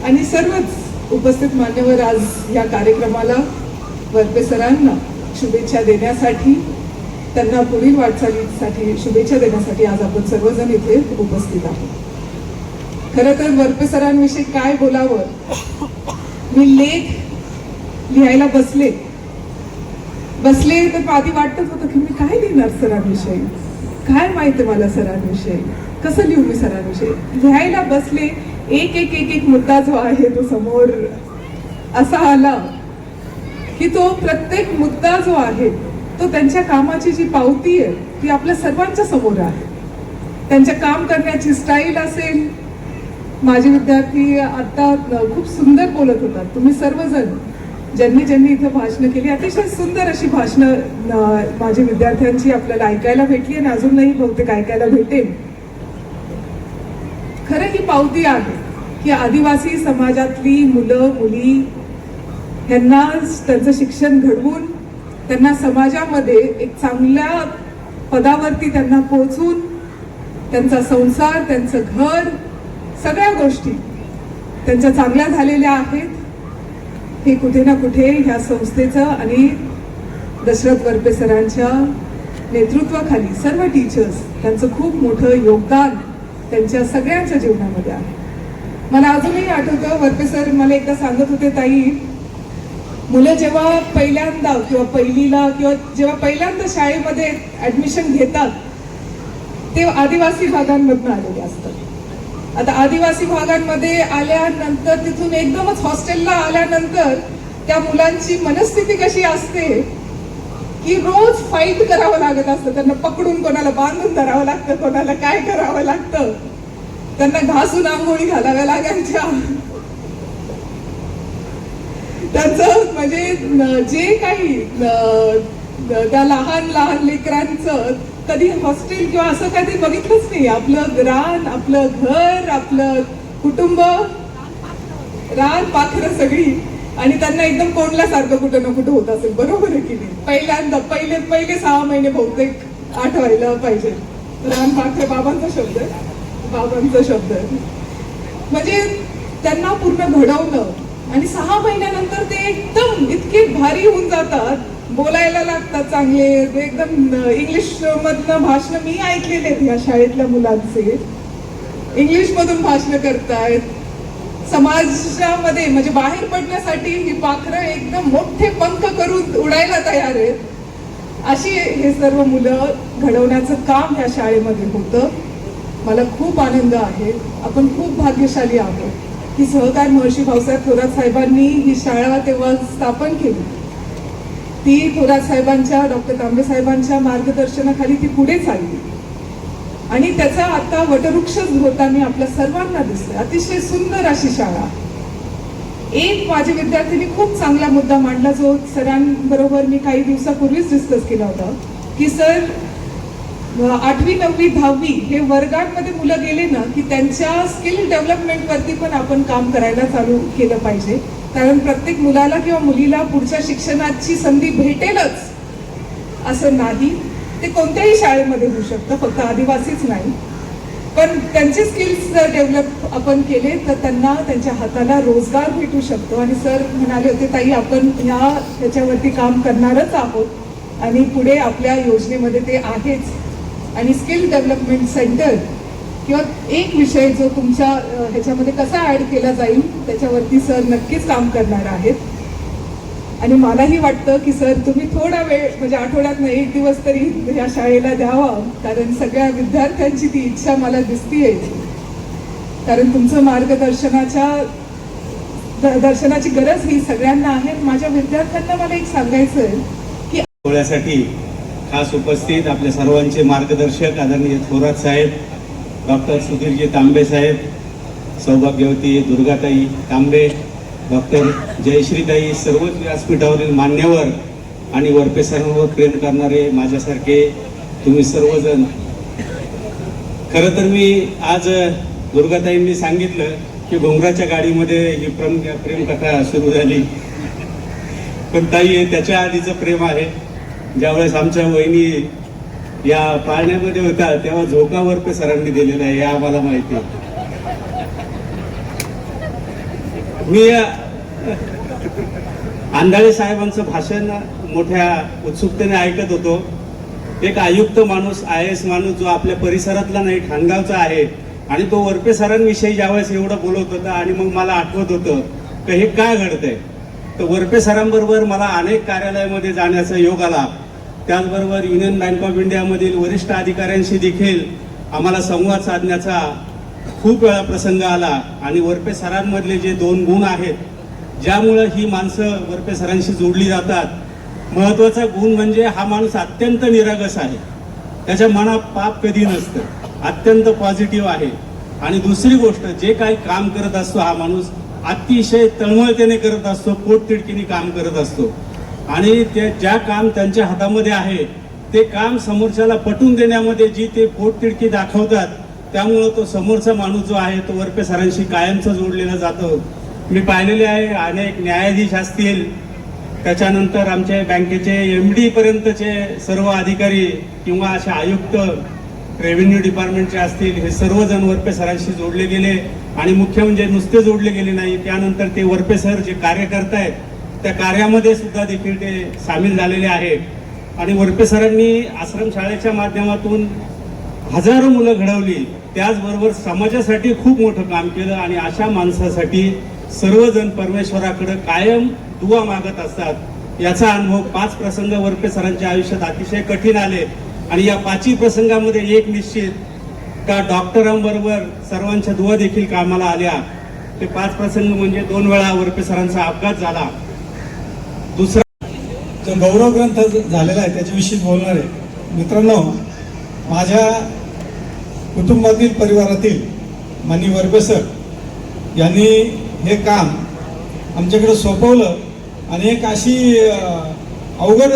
आणि सर्वच उपस्थित मान्यवर आज या कार्यक्रमाला वरपे सरांना शुभेच्छा देण्यासाठी, त्यांना पुढील वाटचालीसाठी शुभेच्छा देण्यासाठी आज आपण सर्वजण इथे उपस्थित आहोत. खरं तर वरपे सरांविषयी काय बोलावं, मी लेख लिहायला बसले तर आधी वाटतच होतं की मी काय लिहिणार सरांविषयी, काय माहिती मला सरांविषयी, कसं लिहू मी सरांविषयी. लिहायला बसले, एक मुद्दा जो आहे तो समोर असा आला की तो प्रत्येक मुद्दा जो आहे तो त्यांच्या कामाची जी पावती आहे ती आपल्या सर्वांच्या समोर आहे. त्यांच्या काम करण्याची स्टाईल असेल, माझे विद्यार्थी आता खूप सुंदर बोलत होतात. तुम्ही सर्वजण ज्यांनी इथं भाषणं केली, अतिशय सुंदर अशी भाषणं माझ्या विद्यार्थ्यांची आपल्याला ऐकायला भेटली आणि अजूनही बहुतेक ऐकायला भेटेल. खरं ही पावती आहे की आदिवासी समाजातली मुलं मुली यांना त्यांचं शिक्षण घडवून त्यांना समाजामध्ये एक चांगल्या पदावरती त्यांना पोहोचून त्यांचा संसार, त्यांचं घर, सगळ्या गोष्टी त्यांच्या चांगल्या झालेल्या आहेत. हे कुठे ना कुठे ह्या संस्थेचं आणि दशरथ वरपे सरांच्या नेतृत्वाखाली सर्व टीचर्स त्यांचं खूप मोठं योगदान त्यांच्या सगळ्यांच्या जीवनामध्ये आहे. मला अजूनही आठवतं वरपे सर मला एकदा सांगत होते, ताई मुलं जेव्हा पहिल्यांदा किंवा पहिलीला किंवा जेव्हा पहिल्यांदा शाळेमध्ये ऍडमिशन घेतात तेव्हा आदिवासी भागांमधून आलेले असतात. आता आदिवासी भागांमध्ये आल्यानंतर तिथून एकदमच हॉस्टेलला आल्यानंतर त्या मुलांची मनस्थिती कशी असते की रोज फाईट करावं लागत असतं. त्यांना पकडून कोणाला बांधून धरावं लागतं, कोणाला काय करावं लागतं, त्यांना घासून आंघोळी घालाव्या लागायच्या. त्यांचं म्हणजे जे काही त्या लहान लहान लेकरांचं कधी हॉस्टेल किंवा असं कधी बघितलंच नाही. आपलं रान, आपलं घर, आपलं कुटुंब, रान पाखरं सगळी, आणि त्यांना एकदम कोंडल्यासारखं कुठं ना कुठं होत असेल. बरोबर आहे की नाही? पहिल्यांदा पहिले 6 महिने बहुतेक आठवायला पाहिजे. रान पाखरं बाबांचा शब्द आहे. म्हणजे त्यांना पूर्ण घडवलं आणि 6 महिन्यानंतर ते एकदम इतके भारी होऊन जातात, बोलायला लागतात चांगले. एकदम इंग्लिश मधनं भाषण मी ऐकलेले आहेत या शाळेतल्या मुलांचे, इंग्लिश मधून भाषण करतायत. समाजामध्ये म्हणजे बाहेर पडण्यासाठी ही पाखरं एकदम मोठे पंख करून उडायला तयार आहेत अशी हे सर्व मुलं घडवण्याचं काम ह्या शाळेमध्ये होतं. मला खूप आनंद आहे. आपण खूप भाग्यशाली आहोत की सहकार महर्षी भाऊसाहेब थोरात साहेबांनी ही शाळा तेव्हा स्थापन केली. ती थोरात साहेबांच्या, डॉक्टर तांबे साहेबांच्या मार्गदर्शनाखाली ती पुढे चालली आणि त्याचा आता वटवृक्षच होताना आपल्या सर्वांना दिसतोय. अतिशय सुंदर अशी शाळा. एक माझ्या विद्यार्थ्यांनी खूप चांगला मुद्दा मांडला, जो सरांबरोबर मी काही दिवसापूर्वीच डिस्कस केला होता की सर 8वी 9वी 10वी हे वर्गांमध्ये मुलं गेले ना की त्यांच्या स्किल डेव्हलपमेंटवरती पण आपण काम करायला चालू केलं पाहिजे. कारण प्रत्येक मुलाला किंवा मुलीला पुढच्या शिक्षणाची संधी भेटेलच असं नाही. ते कोणत्याही शाळेमध्ये होऊ शकतं, फक्त आदिवासीच नाही. पण त्यांचे स्किल्स जर डेव्हलप आपण केले तर त्यांना त्यांच्या हाताला रोजगार भेटू शकतो. आणि सर म्हणाले होते, ताई आपण ह्याच्यावरती काम करणारच आहोत आणि पुढे आपल्या योजनेमध्ये ते आहेच. आणि स्किल डेव्हलपमेंट सेंटर किंवा एक विषय जो तुमच्या ह्याच्यामध्ये कसा ऍड केला जाईल त्याच्यावरती सर नक्कीच काम करणार आहेत. आणि मलाही वाटतं की सर तुम्ही थोडा वेळ म्हणजे आठवड्यातनं एक दिवस तरी या शाळेला द्यावा, कारण सगळ्या विद्यार्थ्यांची ती इच्छा मला दिसतीये. कारण तुमचं दर्शनाची गरज ही सगळ्यांना आहे. माझ्या विद्यार्थ्यांना मला एक सांगायचं आहे की सोहळ्यासाठी खास उपस्थित आपल्या सर्वांचे मार्गदर्शक आदरणीय थोरात साहेब, डॉक्टर सुधीरजी तांबे साहेब, सौभाग्यवती दुर्गाताई तांबे, डॉक्टर जयश्रीताई, सर्वच व्यासपीठावरील मान्यवर आणि वरपे सरांवर प्रेम करणारे माझ्यासारखे तुम्ही सर्वजण. खरं तर मी आज दुर्गाताईंनी सांगितलं की घोंगराच्या गाडीमध्ये ही प्रेमकथा सुरू झाली, पण ताई त्याच्या आधीचं प्रेम आहे. ज्यावेळेस आमच्या वहिनी या पाळण्यामध्ये होता तेव्हा झोका वरपे सरांनी दिलेला आहे, हे आम्हाला माहिती आहे. मी आंधळे साहेबांचं भाषण मोठ्या उत्सुकतेने ऐकत होतो. एक आयुक्त माणूस, IAS माणूस जो आपल्या परिसरातला नाही, ठाणगावचा आहे, आणि तो वरपे सरांविषयी ज्यावेळेस एवढं बोलत होता आणि मग मला आठवत होतं की हे का घडतंय. तर वरपे सरांबरोबर मला अनेक कार्यालयामध्ये जाण्याचा योग आला. त्याचबरोबर युनियन बँक ऑफ इंडियामधील वरिष्ठ अधिकाऱ्यांशी देखील आम्हाला संवाद साधण्याचा खूप वेळा प्रसंग आला. आणि वरपे सरांमधले जे 2 गुण आहेत ज्यामुळं ही माणसं वरपे सरांशी जोडली जातात. महत्वाचा गुण म्हणजे हा माणूस अत्यंत निरागस आहे, त्याच्या मनात पाप कधी नसतं, अत्यंत पॉझिटिव्ह आहे. आणि दुसरी गोष्ट, जे काही काम करत असतो हा माणूस अतिशय तळमळतेने करत असतो, पोटतिडकीने काम करत असतो. आणि ते ज्या काम त्यांच्या हातामध्ये आहे ते काम समोरच्याला पटवून देण्यामध्ये जी ते पोटतिडकी दाखवतात, त्यामुळं तो समोरचा माणूस जो आहे तो वरपे सरांशी कायमचा जोडलेला जातो. मी पाहिलेले आहे, अनेक न्यायाधीश असतील, त्याच्यानंतर आमच्या बँकेचे MD पर्यंतचे सर्व अधिकारी किंवा असे आयुक्त रेव्हेन्यू डिपार्टमेंटचे असतील, हे सर्वजण वरपे सरांशी जोडले गेले. आणि मुख्य म्हणजे नुसते जोडले गेले नाही, त्यानंतर ते वरपे सर जे कार्य करतायत त्या कार्यामध्ये सुद्धा देखील ते सामील झालेले आहेत. आणि वरपे सरांनी आश्रमशाळेच्या माध्यमातून हजारो मुलं घडवली, त्याचबरोबर समाजासाठी खूप मोठं काम केलं. आणि अशा माणसासाठी सर्वजण परमेश्वराकडे कायम दुआ मागत असतात. याचा अनुभव 5 प्रसंग वरपे सरांच्या आयुष्यात अतिशय कठीण आले. आणि या 5ही प्रसंगामध्ये एक निश्चित का डॉक्टरांबरोबर सर्वांच्या दुआ देखील कामाला आल्या. ते 5 प्रसंग म्हणजे 2 वेळा वरपे सरांचा अपघात झाला. दुसरा जो गौरव ग्रंथ झालेला आहे त्याच्याविषयी बोलणार आहे. मित्रांनो, माझ्या कुटुंबातील परिवारातील माननीय वरपे सर यांनी हे काम आमच्याकडे सोपवलं. आणि एक अशी अवघड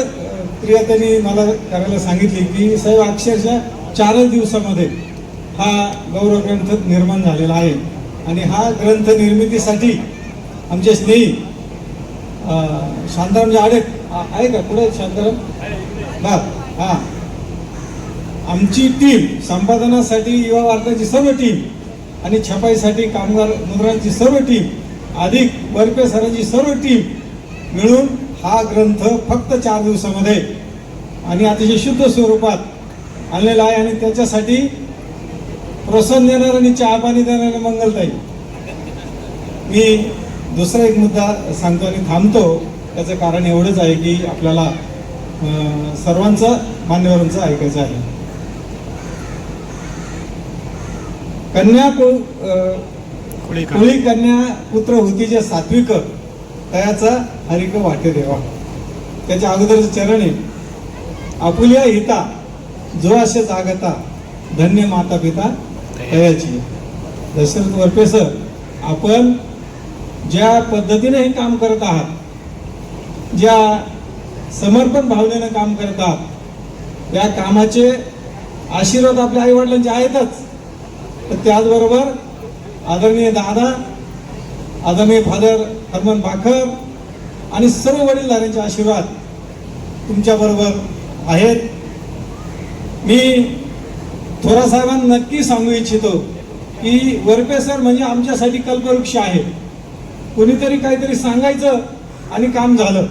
क्रिया त्यांनी मला करायला सांगितली की साहेब अक्षरशः 4 दिवसामध्ये हा गौरव ग्रंथ निर्माण झालेला आहे. आणि हा ग्रंथ निर्मितीसाठी आमचे स्नेही शांताराम आडे आहे का, कुठे शांताराम बर, हा, आमची टीम, संपादनासाठी युवा वार्ताची सर्व टीम आणि छपाईसाठी कामगार मुद्रांची सर्व टीम अधिक वरपे सरांची सर्व टीम मिळून हा ग्रंथ फक्त 4 दिवसामध्ये आणि अतिशय शुद्ध स्वरूपात आणलेला आहे. आणि त्याच्यासाठी प्रोत्साहन देणार आणि चहा पाणी देणारे मंगलताई. मी दुसरा एक मुद्दा सांगतो आणि थांबतो. त्याचं कारण एवढंच आहे की आपल्याला सर्वांचं मान्यवरांचं ऐकायचं आहे. कुळी कन्या पुत्र होती जे सात्विक तयाचा हरिक वाटे देवा. त्याच्या अगोदरचं चरण आहे, आपुल्या हिता जो असे जागता धन्य माता पिता तयाची. दशरथ वरपे सर, आपण ज्या पद्धतीने हे काम करत आहात, ज्या समर्पण भावनेनं काम करत आहात, या कामाचे आशीर्वाद आपल्या आई वडिलांचे आहेतच, तर त्याचबरोबर आदरणीय दादा, आदरणीय फादर हरमन बाखर आणि सर्व वडीलधाऱ्यांचे आशीर्वाद तुमच्याबरोबर आहेत. मी थोरा साहेबांना नक्की सांगू इच्छितो की वरपे सर म्हणजे आमच्यासाठी कल्पवृक्ष आहे. कोणीतरी काहीतरी सांगायचं आणि काम झालं,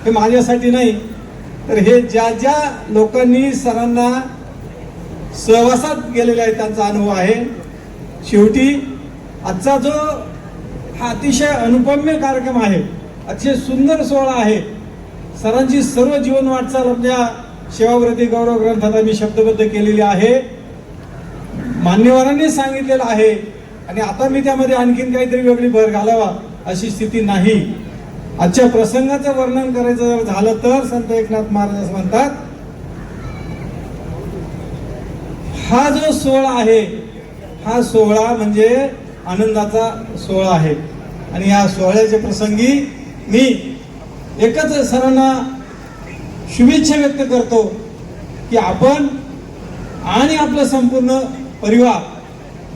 हे माझ्यासाठी नाही, तर हे ज्या ज्या लोकांनी सरांना सहवासात गेलेले आहेत त्यांचा अनुभव आहे. शेवटी आजचा जो हा अतिशय अनुपम्य कार्यक्रम आहे, अतिशय सुंदर सोहळा आहे. सरांची सर्व जीवन वाटचाल आपल्या सेवाव्रती गौरव ग्रंथात आम्ही शब्दबद्ध केलेली आहे, मान्यवरांनी सांगितलेलं आहे, आणि आता मी त्यामध्ये आणखीन काहीतरी वेगळी भर घालावा अशी स्थिती नाही. आजच्या प्रसंगाचं वर्णन करायचं झालं तर संत एकनाथ महाराज असं म्हणतात, हा जो सोहळा आहे, हा सोहळा म्हणजे आनंदाचा सोहळा आहे. आणि या सोहळ्याच्या प्रसंगी मी एकच सरांना शुभेच्छा व्यक्त करतो की आपण आणि आपलं संपूर्ण परिवार,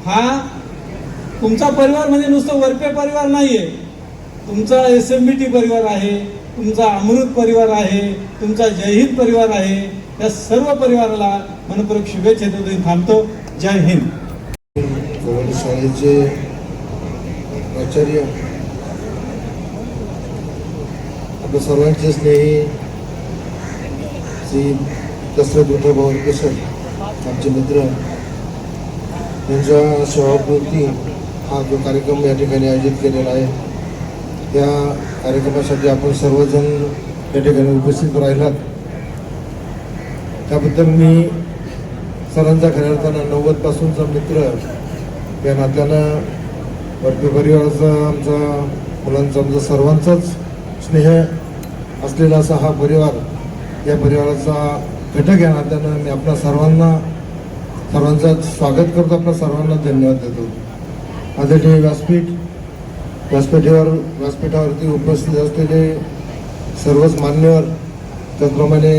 हा तुमचा परिवार म्हणजे नुसतं वरपे परिवार नाहीये, तुमचा SMBT परिवार आहे, तुमचा अमृत परिवार आहे, तुमचा जयहिंद परिवार आहे. या सर्व परिवाराला मनपूर्वक शुभेच्छा देतो. थांबतो. जय हिंद. शाळेचे आचार्य, आपल्या सर्वांचे स्नेही श्री दशरथ विठोबा वरपे सर, आमचे मित्र, त्यांच्या सेवापूर्ती हा जो कार्यक्रम या ठिकाणी आयोजित केलेला आहे, त्या कार्यक्रमासाठी आपण सर्वजण या ठिकाणी उपस्थित राहिलात, त्याबद्दल मी सरांचा खऱ्या अर्थानं 90पासूनचा मित्र या नात्यानं वरपे परिवाराचा, आमचा मुलांचा, आमचा सर्वांचाच स्नेह असलेला असा हा परिवार, या परिवाराचा घटक या नात्यानं मी आपल्या सर्वांचं स्वागत करतो, आपल्या सर्वांना धन्यवाद देतो. आदरणीय व्यासपीठावरती उपस्थित असलेले सर्वच मान्यवर, त्याचप्रमाणे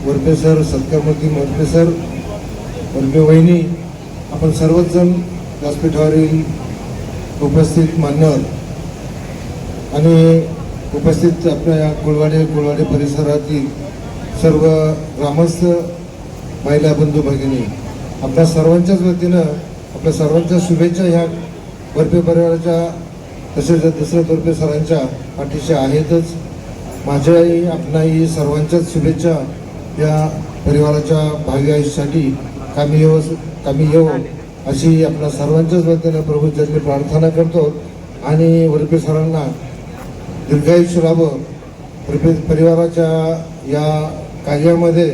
वरपे सर, सत्कारमूर्ती वरपे सर, वरपे वहिनी, आपण सर्वच जण व्यासपीठावरील उपस्थित मान्यवर आणि उपस्थित आपल्या कुळवाडे परिसरातील सर्व ग्रामस्थ, महिला बंधू भगिनी, आपल्या सर्वांच्याच वतीनं आपल्या सर्वांच्या शुभेच्छा ह्या वरपे परिवाराच्या तसेच दशरथ वरपे सरांच्या पाठीशी आहेतच. माझ्याही आपणाही सर्वांच्याच शुभेच्छा या परिवाराच्या भावी आयुष्यासाठी कामी येवो अशी आपल्या सर्वांच्याच वतीनं प्रभूचरणी प्रार्थना करतो. आणि वरपे सरांना दीर्घायुष्य लाभो, वरपे परिवाराच्या या कार्यामध्ये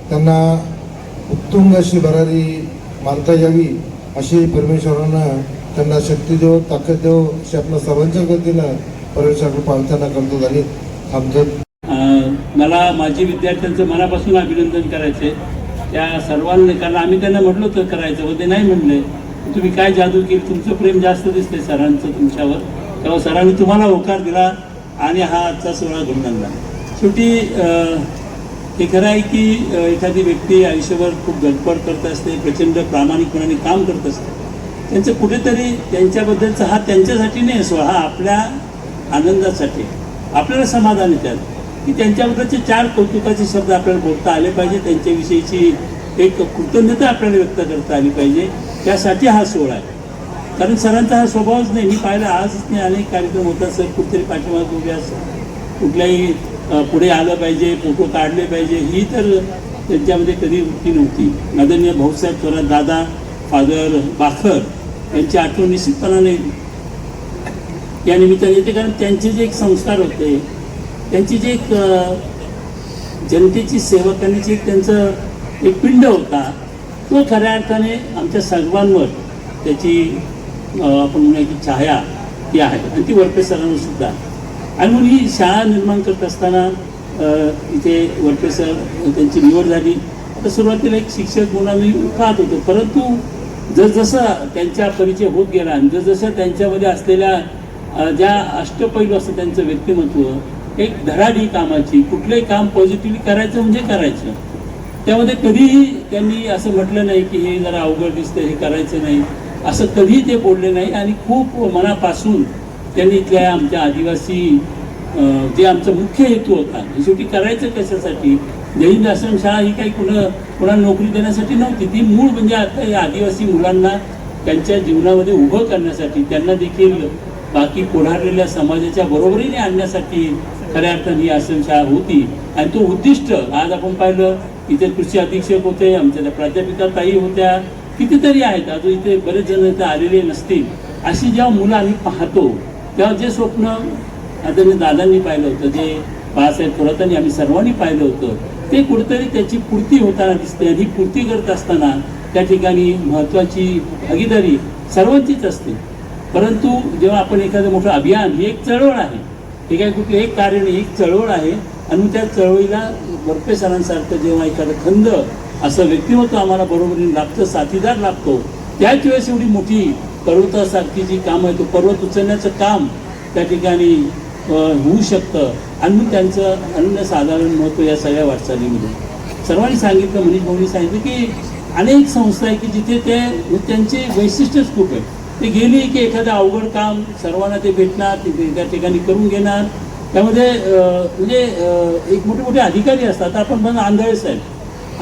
त्यांना उत्तुंग अशी भरारी मानता यावी अशी परमेश्वरांना त्यांना शक्ती देव, ताकद देव अशी आपल्या सर्वांच्या वतीनं परमेश्वराकडे प्रार्थना करतो. आणि थांबतो. मला माझी विद्यार्थ्यांचं मनापासून अभिनंदन करायचे त्या सर्वांनी, कारण आम्ही त्यांना म्हटलं होतं करायचं, व ते नाही म्हणले. तुम्ही काय जादू केली, तुमचं प्रेम जास्त दिसतंय सरांचं तुमच्यावर, तेव्हा सरांनी तुम्हाला होकार दिला आणि हा आजचा सोहळा घडून आणला. शेवटी हे खरं आहे की एखादी व्यक्ती आयुष्यभर खूप धडपड करत असते, प्रचंड प्रामाणिकपणाने काम करत असते, त्यांचं कुठेतरी त्यांच्याबद्दलचा हा त्यांच्यासाठी नाही सोहळा, हा आपल्या आनंदासाठी, आपल्याला समाधान येतात की त्यांच्याबद्दलचे 4 कौतुकाचे शब्द आपल्याला बोलता आले पाहिजे, त्यांच्याविषयीची एक कृतज्ञता आपल्याला व्यक्त करता आली पाहिजे, त्यासाठी हा सोहळा आहे. कारण सरांचा हा स्वभावच नाही, मी पाहिलं आजच नाही, अनेक कार्यक्रम होतात सर कुठेतरी पाठीमागे उभे असतात, कुठल्याही पुढे आलं पाहिजे, फोटो काढले पाहिजे, ही तर त्यांच्यामध्ये कधी वृत्ती नव्हती. आदरणीय भाऊसाहेब थोरात दादा, फादर बाखर यांची आठवण निश्चितपणाने या निमित्ताने येते, कारण त्यांचे जे एक संस्कार होते, त्यांची जे एक जनतेची सेवा करण्याची एक त्यांचं एक पिंड होता. तो खऱ्या अर्थाने आमच्या सर्वांवर त्याची आपण म्हणूया की छाया ती आहे आणि ती वरपे सरांवर सुद्धा. आणि म्हणून ही शाळा निर्माण करत असताना इथे वरपे सर त्यांची निवड झाली. तर सुरुवातीला एक शिक्षक म्हणून आम्ही पाहत होतो, परंतु जसजसं त्यांचा परिचय होत गेला आणि जसजसं त्यांच्यामध्ये असलेल्या ज्या अष्टपैलू असतं त्यांचं व्यक्तिमत्व, एक धडाडी कामाची, कुठलंही काम पॉझिटिव्हली करायचं म्हणजे करायचं. त्यामध्ये कधीही त्यांनी असं म्हटलं नाही की हे जरा अवघड दिसतं, हे करायचं नाही, असं कधीही ते बोलले नाही. आणि खूप मनापासून त्यांनी इथल्या आमच्या आदिवासी जे आमचा मुख्य हेतू होता, शेवटी करायचं कशासाठी, जय हिंद आश्रमशाळा ही काही कोणाला नोकरी देण्यासाठी नव्हती. ती मूळ म्हणजे आता या आदिवासी मुलांना त्यांच्या जीवनामध्ये उभं करण्यासाठी, त्यांना देखील बाकी पुढारलेल्या समाजाच्या बरोबरीने आणण्यासाठी खऱ्या अर्थाने ही आश्रमशाळा होती. आणि तो उद्दिष्ट आज आपण पाहिलं, इथे कृषी अधीक्षक होते, आमच्या त्या प्राध्यापिका ताई होत्या, कितीतरी आहेत, अजून इथे बरेच जण इथे आलेले नसतील. अशी जेव्हा मुलं आम्ही पाहतो तेव्हा जे स्वप्न आदरणीय दादांनी पाहिलं होतं, जे बाळासाहेब थोरातांनी आम्ही सर्वांनी पाहिलं होतं, ते कुठेतरी त्याची पूर्ती होताना दिसते. आणि ही पूर्ती करत असताना त्या ठिकाणी महत्त्वाची भागीदारी सर्वांचीच असते. परंतु जेव्हा आपण एखादं मोठं अभियान, ही एक चळवळ आहे, हे काय कुठलं एक कार्य नाही, एक चळवळ आहे. आणि त्या चळवळीला वरपे सरांसारखं जेव्हा एखादं खंद असं व्यक्तिमत्व आम्हाला बरोबरीने लाभतं, साथीदार लाभतो, त्याच वेळेस एवढी मोठी पर्वतासारखी जी काम आहे, तो पर्वत उचलण्याचं काम त्या ठिकाणी होऊ शकतं. आणि मग त्यांचं अनन्यसाधारण महत्त्व या सगळ्या वाटचालीमध्ये. सर्वांनी सांगितलं, मनीष भाऊंनी सांगितलं की अनेक संस्था आहे की जिथे त्यांचे वैशिष्ट्यच खूप आहे. ते गेली की एखादं अवघड काम सर्वांना ते भेटणार, ते त्या ठिकाणी करून घेणार. त्यामध्ये म्हणजे एक मोठे मोठे अधिकारी असतात. आपण बघा आंधळे साहेब,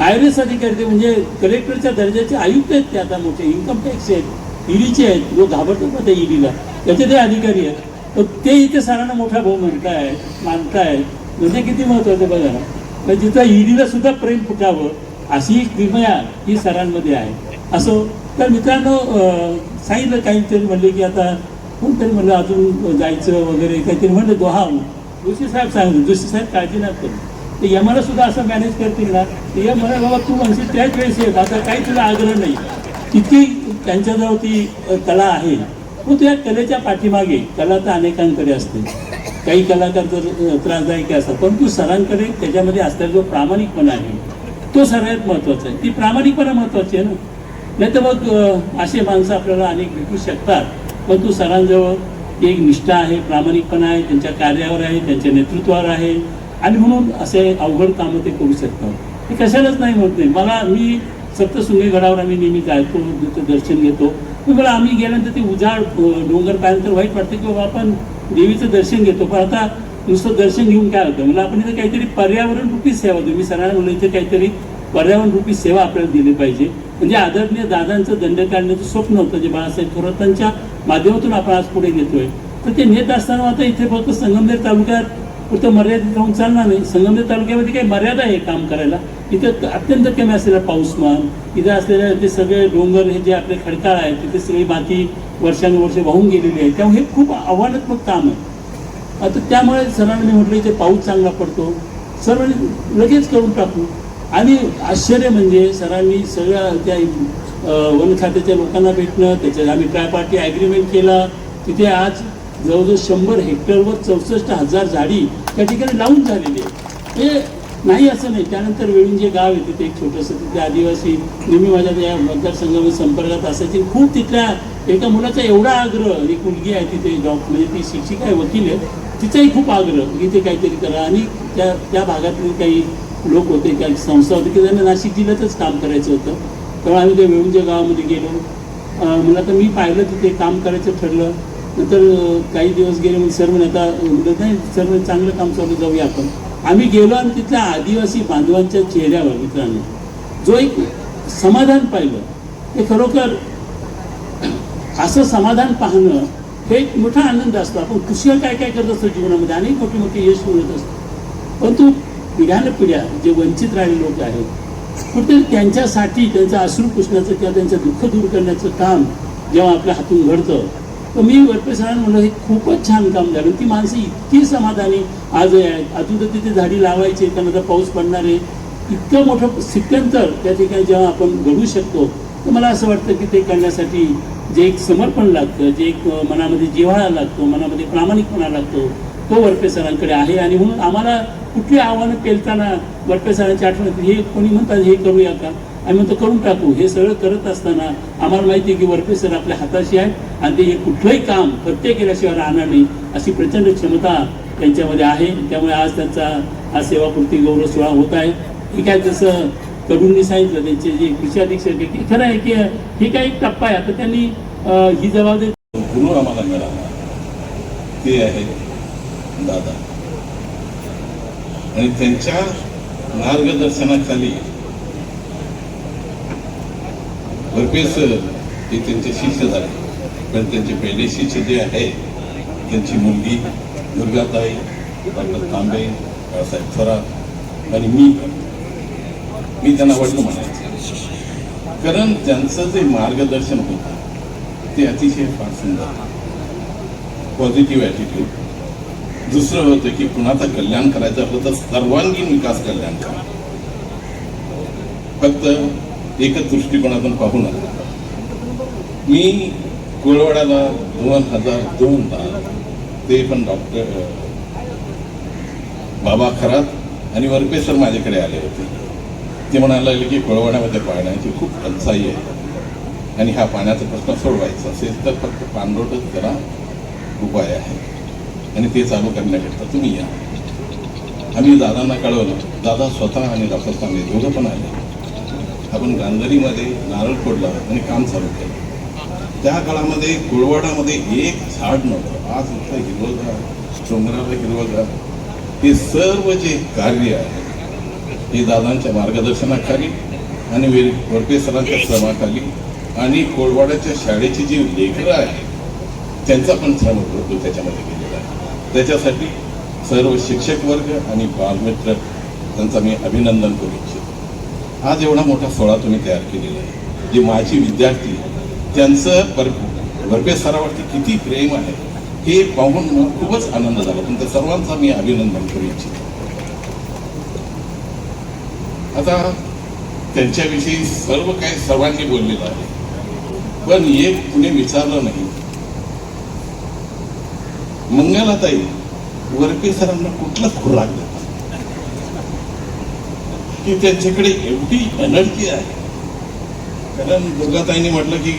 IRS अधिकारी, ते म्हणजे कलेक्टरच्या दर्जाचे आयुक्त आहेत, ते आता मोठे इन्कम टॅक्स आहेत, ईडीचे आहेत, जो घाबरतो ना त्या ईडीला, त्याचे ते अधिकारी आहेत. तर ते इथे सरांना मोठा भाऊ मानतायत म्हणजे किती महत्त्वाचं बघा ना. म्हणजे जिथं ईडीला सुद्धा प्रेम फुटावं अशी किमया ही सरांमध्ये आहे. असो तर मित्रांनो, सांगितलं काहीतरी म्हणले की आता कोणतरी म्हणलं अजून जायचं वगैरे काहीतरी म्हणलं, जोशी साहेब सांगितलं, जोशी साहेब काळजी नाही करू, ते यमाला सुद्धा असं मॅनेज करतील ना. ते यम म्हणा, बाबा तू म्हणशील त्याच वेळेस येत, आता काही तुला आग्रह नाही. तितकी त्यांच्याजवळ ती कला आहे. मग त्या कलेच्या पाठीमागे, कला तर अनेकांकडे असते, काही कलाकार जर त्रासदायक असतात, परंतु सरांकडे त्याच्यामध्ये असलेला जो प्रामाणिकपणा आहे तो सर्वात महत्त्वाचा आहे. ती प्रामाणिकपणा महत्त्वाची आहे ना. नाही तर मग असे माणसं आपल्याला अनेक भेटू शकतात, परंतु सरांजवळ एक निष्ठा आहे, प्रामाणिकपणा आहे, त्यांच्या कार्यावर आहे, त्यांच्या नेतृत्वावर आहे. आणि म्हणून असे अवघड कामं ते करू शकतात. ते कशालाच नाही होत नाही. मी सप्तशृंगी गडावर आम्ही नेहमी जायचो, तिथं दर्शन घेतो. मला आम्ही गेल्यानंतर ते उजाड डोंगर पाहिल्यानंतर वाईट वाटतं की बाबा आपण देवीचं दर्शन घेतो, पण आता नुसतं दर्शन घेऊन काय होतं. मला आपण इथं काहीतरी पर्यावरण रूपी सेवा देऊ. मी सरांना म्हणलं इथे काहीतरी पर्यावरण रूपी सेवा आपल्याला दिली पाहिजे. म्हणजे आदरणीय दादांचं दंड काढण्याचं स्वप्न होतं, जे बाळासाहेब थोरातांच्या माध्यमातून आपण आज पुढे घेतोय. तर ते नेत असताना आता इथे फक्त संगमनेर तालुक्यात कुठं मर्यादित राहून चालणार नाही. संगमनेर तालुक्यामध्ये काही मर्यादा आहे काम करायला. इथं अत्यंत कमी असलेला पाऊसमान, इथं असलेले ते सगळे डोंगर, हे जे आपले खडकाळ आहेत, तिथे सगळी माती वर्षानुवर्षे वाहून गेलेली आहे. त्यामुळे हे खूप आव्हानात्मक काम आहे. आता त्यामुळे सरांनी मी म्हटलं इथे पाऊस चांगला पडतो, सर्वांनी लगेच करून टाकू. आणि आश्चर्य म्हणजे सरांनी सगळ्या त्या वन खात्याच्या लोकांना भेटणं, त्याच्यात आम्ही ट्रायपार्टी ॲग्रीमेंट केला. तिथे आज जवळजवळ 100 हेक्टरवर 64,000 झाडी त्या ठिकाणी लावून झालेली आहे. हे नाही असं नाही. त्यानंतर वेळून गाव आहे तिथे एक छोटंसं, तिथे आदिवासी नेहमी माझ्या या मतदारसंघामध्ये संपर्कात असायची. खूप तिथल्या एका मुलाचा एवढा आग्रह, एक मुलगी आहे तिथे जॉब, म्हणजे ती शिक्षिका आहे, वकील आहे, तिचाही खूप आग्रह इथे काहीतरी करा. आणि त्या भागातले काही लोक होते, काही संस्था होती की त्यांना नाशिक जिल्ह्यातच काम करायचं होतं. तेव्हा आम्ही त्या वेळूंच्या गावामध्ये गेलो. मला तर मी पाहिलं तिथे काम करायचं ठरलं. नंतर काही दिवस गेले, म्हणजे सर म्हणे आता नाही सर म्हणे चांगलं काम चालू, जाऊया आपण. आम्ही गेलो आणि तिथल्या आदिवासी बांधवांच्या चेहऱ्यावर मित्रांनो जो एक समाधान पाहिलं, ते खरोखर असं समाधान पाहणं हे एक मोठा आनंद असतो. आपण खुशीला काय काय करत असतो जीवनामध्ये, अनेक मोठे मोठे यश मिळत असतो, परंतु पिढ्या जे वंचित राहिलेले लोक आहेत, कुठे त्यांच्यासाठी त्यांचं अश्रू पुसण्याचं किंवा त्यांचं दुःख दूर करण्याचं काम जेव्हा आपल्या हातून घडतं, तर मी वरपे सरांना म्हणलं हे खूपच छान काम झालं. ती माणसं इतकी समाधानी आज आहेत. अजून तर तिथे झाडी लावायची, त्यांना तर पाऊस पडणार आहे. इतकं मोठं सिकंतर त्या ठिकाणी जेव्हा आपण घडू शकतो, तर मला असं वाटतं की ते करण्यासाठी जे एक समर्पण लागतं, जे एक मनामध्ये जिव्हाळा लागतो, मनामध्ये प्रामाणिकपणा लागतो, तो वरपे सरांकडे आहे. आणि म्हणून आम्हाला कुठली आव्हानं पेलताना वरपे सरांची आठवण येते. हे कोणी म्हणतात हे करूया का, आम्ही म्हणतो करून टाकू. हे सगळं करत असताना आम्हाला माहिती आहे की वरपे सर आपल्या हाताशी आहेत आणि ते हे कुठलंही काम प्रत्येक केल्याशिवाय राहणार नाही अशी प्रचंड क्षमता त्यांच्यामध्ये आहे. त्यामुळे आज त्यांचा हा सेवापूर्ती गौरव सोहळा होत आहे. हे काय जसं कडूंनी सांगितलं त्यांचे जे कृषी अधीक्षक आहे की खरं आहे की हे काय एक टप्पा आहे. आता त्यांनी ही जबाबदारी गुरु आम्हाला मिळाला ते आहे दादा, आणि त्यांच्या मार्गदर्शनाखाली वरपे सर हे त्यांचे शिष्य झाले. पण त्यांचे पहिले शिष्य जे आहे त्यांची मुलगी दुर्गाताई, डॉक्टर तांबे, बाळासाहेब थोरात आणि मी त्यांना वडील म्हणायचं. कारण त्यांचं जे मार्गदर्शन होतं ते अतिशय फार सुंदर, पॉझिटिव्ह ॲटिट्यूड. दुसरं होतं की कुणाचं कल्याण करायचं असलं तर सर्वांगीण विकास कल्याण करा, फक्त एकच दृष्टिकोनातून पाहू नका. मी कोळवाड्याला 2002ला ते पण डॉक्टर बाबा खरात आणि वरपे सर माझ्याकडे आले होते. ते म्हणायला लागले की कोळवाड्यामध्ये पाण्याची खूप टंचाई आहे आणि हा पाण्याचा प्रश्न सोडवायचा असेल तर फक्त पाणलोटच त्याला उपाय आहे आणि ते चालू करण्याकरता तुम्ही या. आम्ही दादांना कळवलं. दादा स्वतः आणि डॉक्टर तांबे दोघं पण आले. आपण गांधरीमध्ये नारळ फोडला आणि काम चालू केलं. त्या काळामध्ये कोळवाडामध्ये एक झाड नव्हतं. आज इथलं हिरवगार, डोंगराला हिरवगार. हे सर्व जे कार्य आहे हे दादांच्या मार्गदर्शनाखाली आणि वरपे सरांच्या श्रमाखाली आणि कोळवाड्याच्या शाळेची जी लेकरं आहेत त्यांचा पण श्रम होतो त्याच्यामध्ये गेलेला आहे. त्याच्यासाठी सर्व शिक्षक वर्ग आणि बालमित्र त्यांचा मी अभिनंदन करू इच्छितो. आज एवढा मोठा सोहळा तुम्ही तयार केलेला आहे. जे माझी विद्यार्थी त्यांचं वरपे सरावरती किती प्रेम आहे हे पाहून मला खूपच आनंद झाला. पण त्या सर्वांचा मी अभिनंदन करू इच्छितो. आता त्यांच्याविषयी सर्व काही सर्वांनी बोललेलं आहे, पण एक कुणी विचारलं नाही. मंगलाताई वरपे सरांना कुठला खुराक देतात की त्यांच्याकडे एवढी एनर्जी आहे. कारण दुर्गाताईंनी म्हटलं की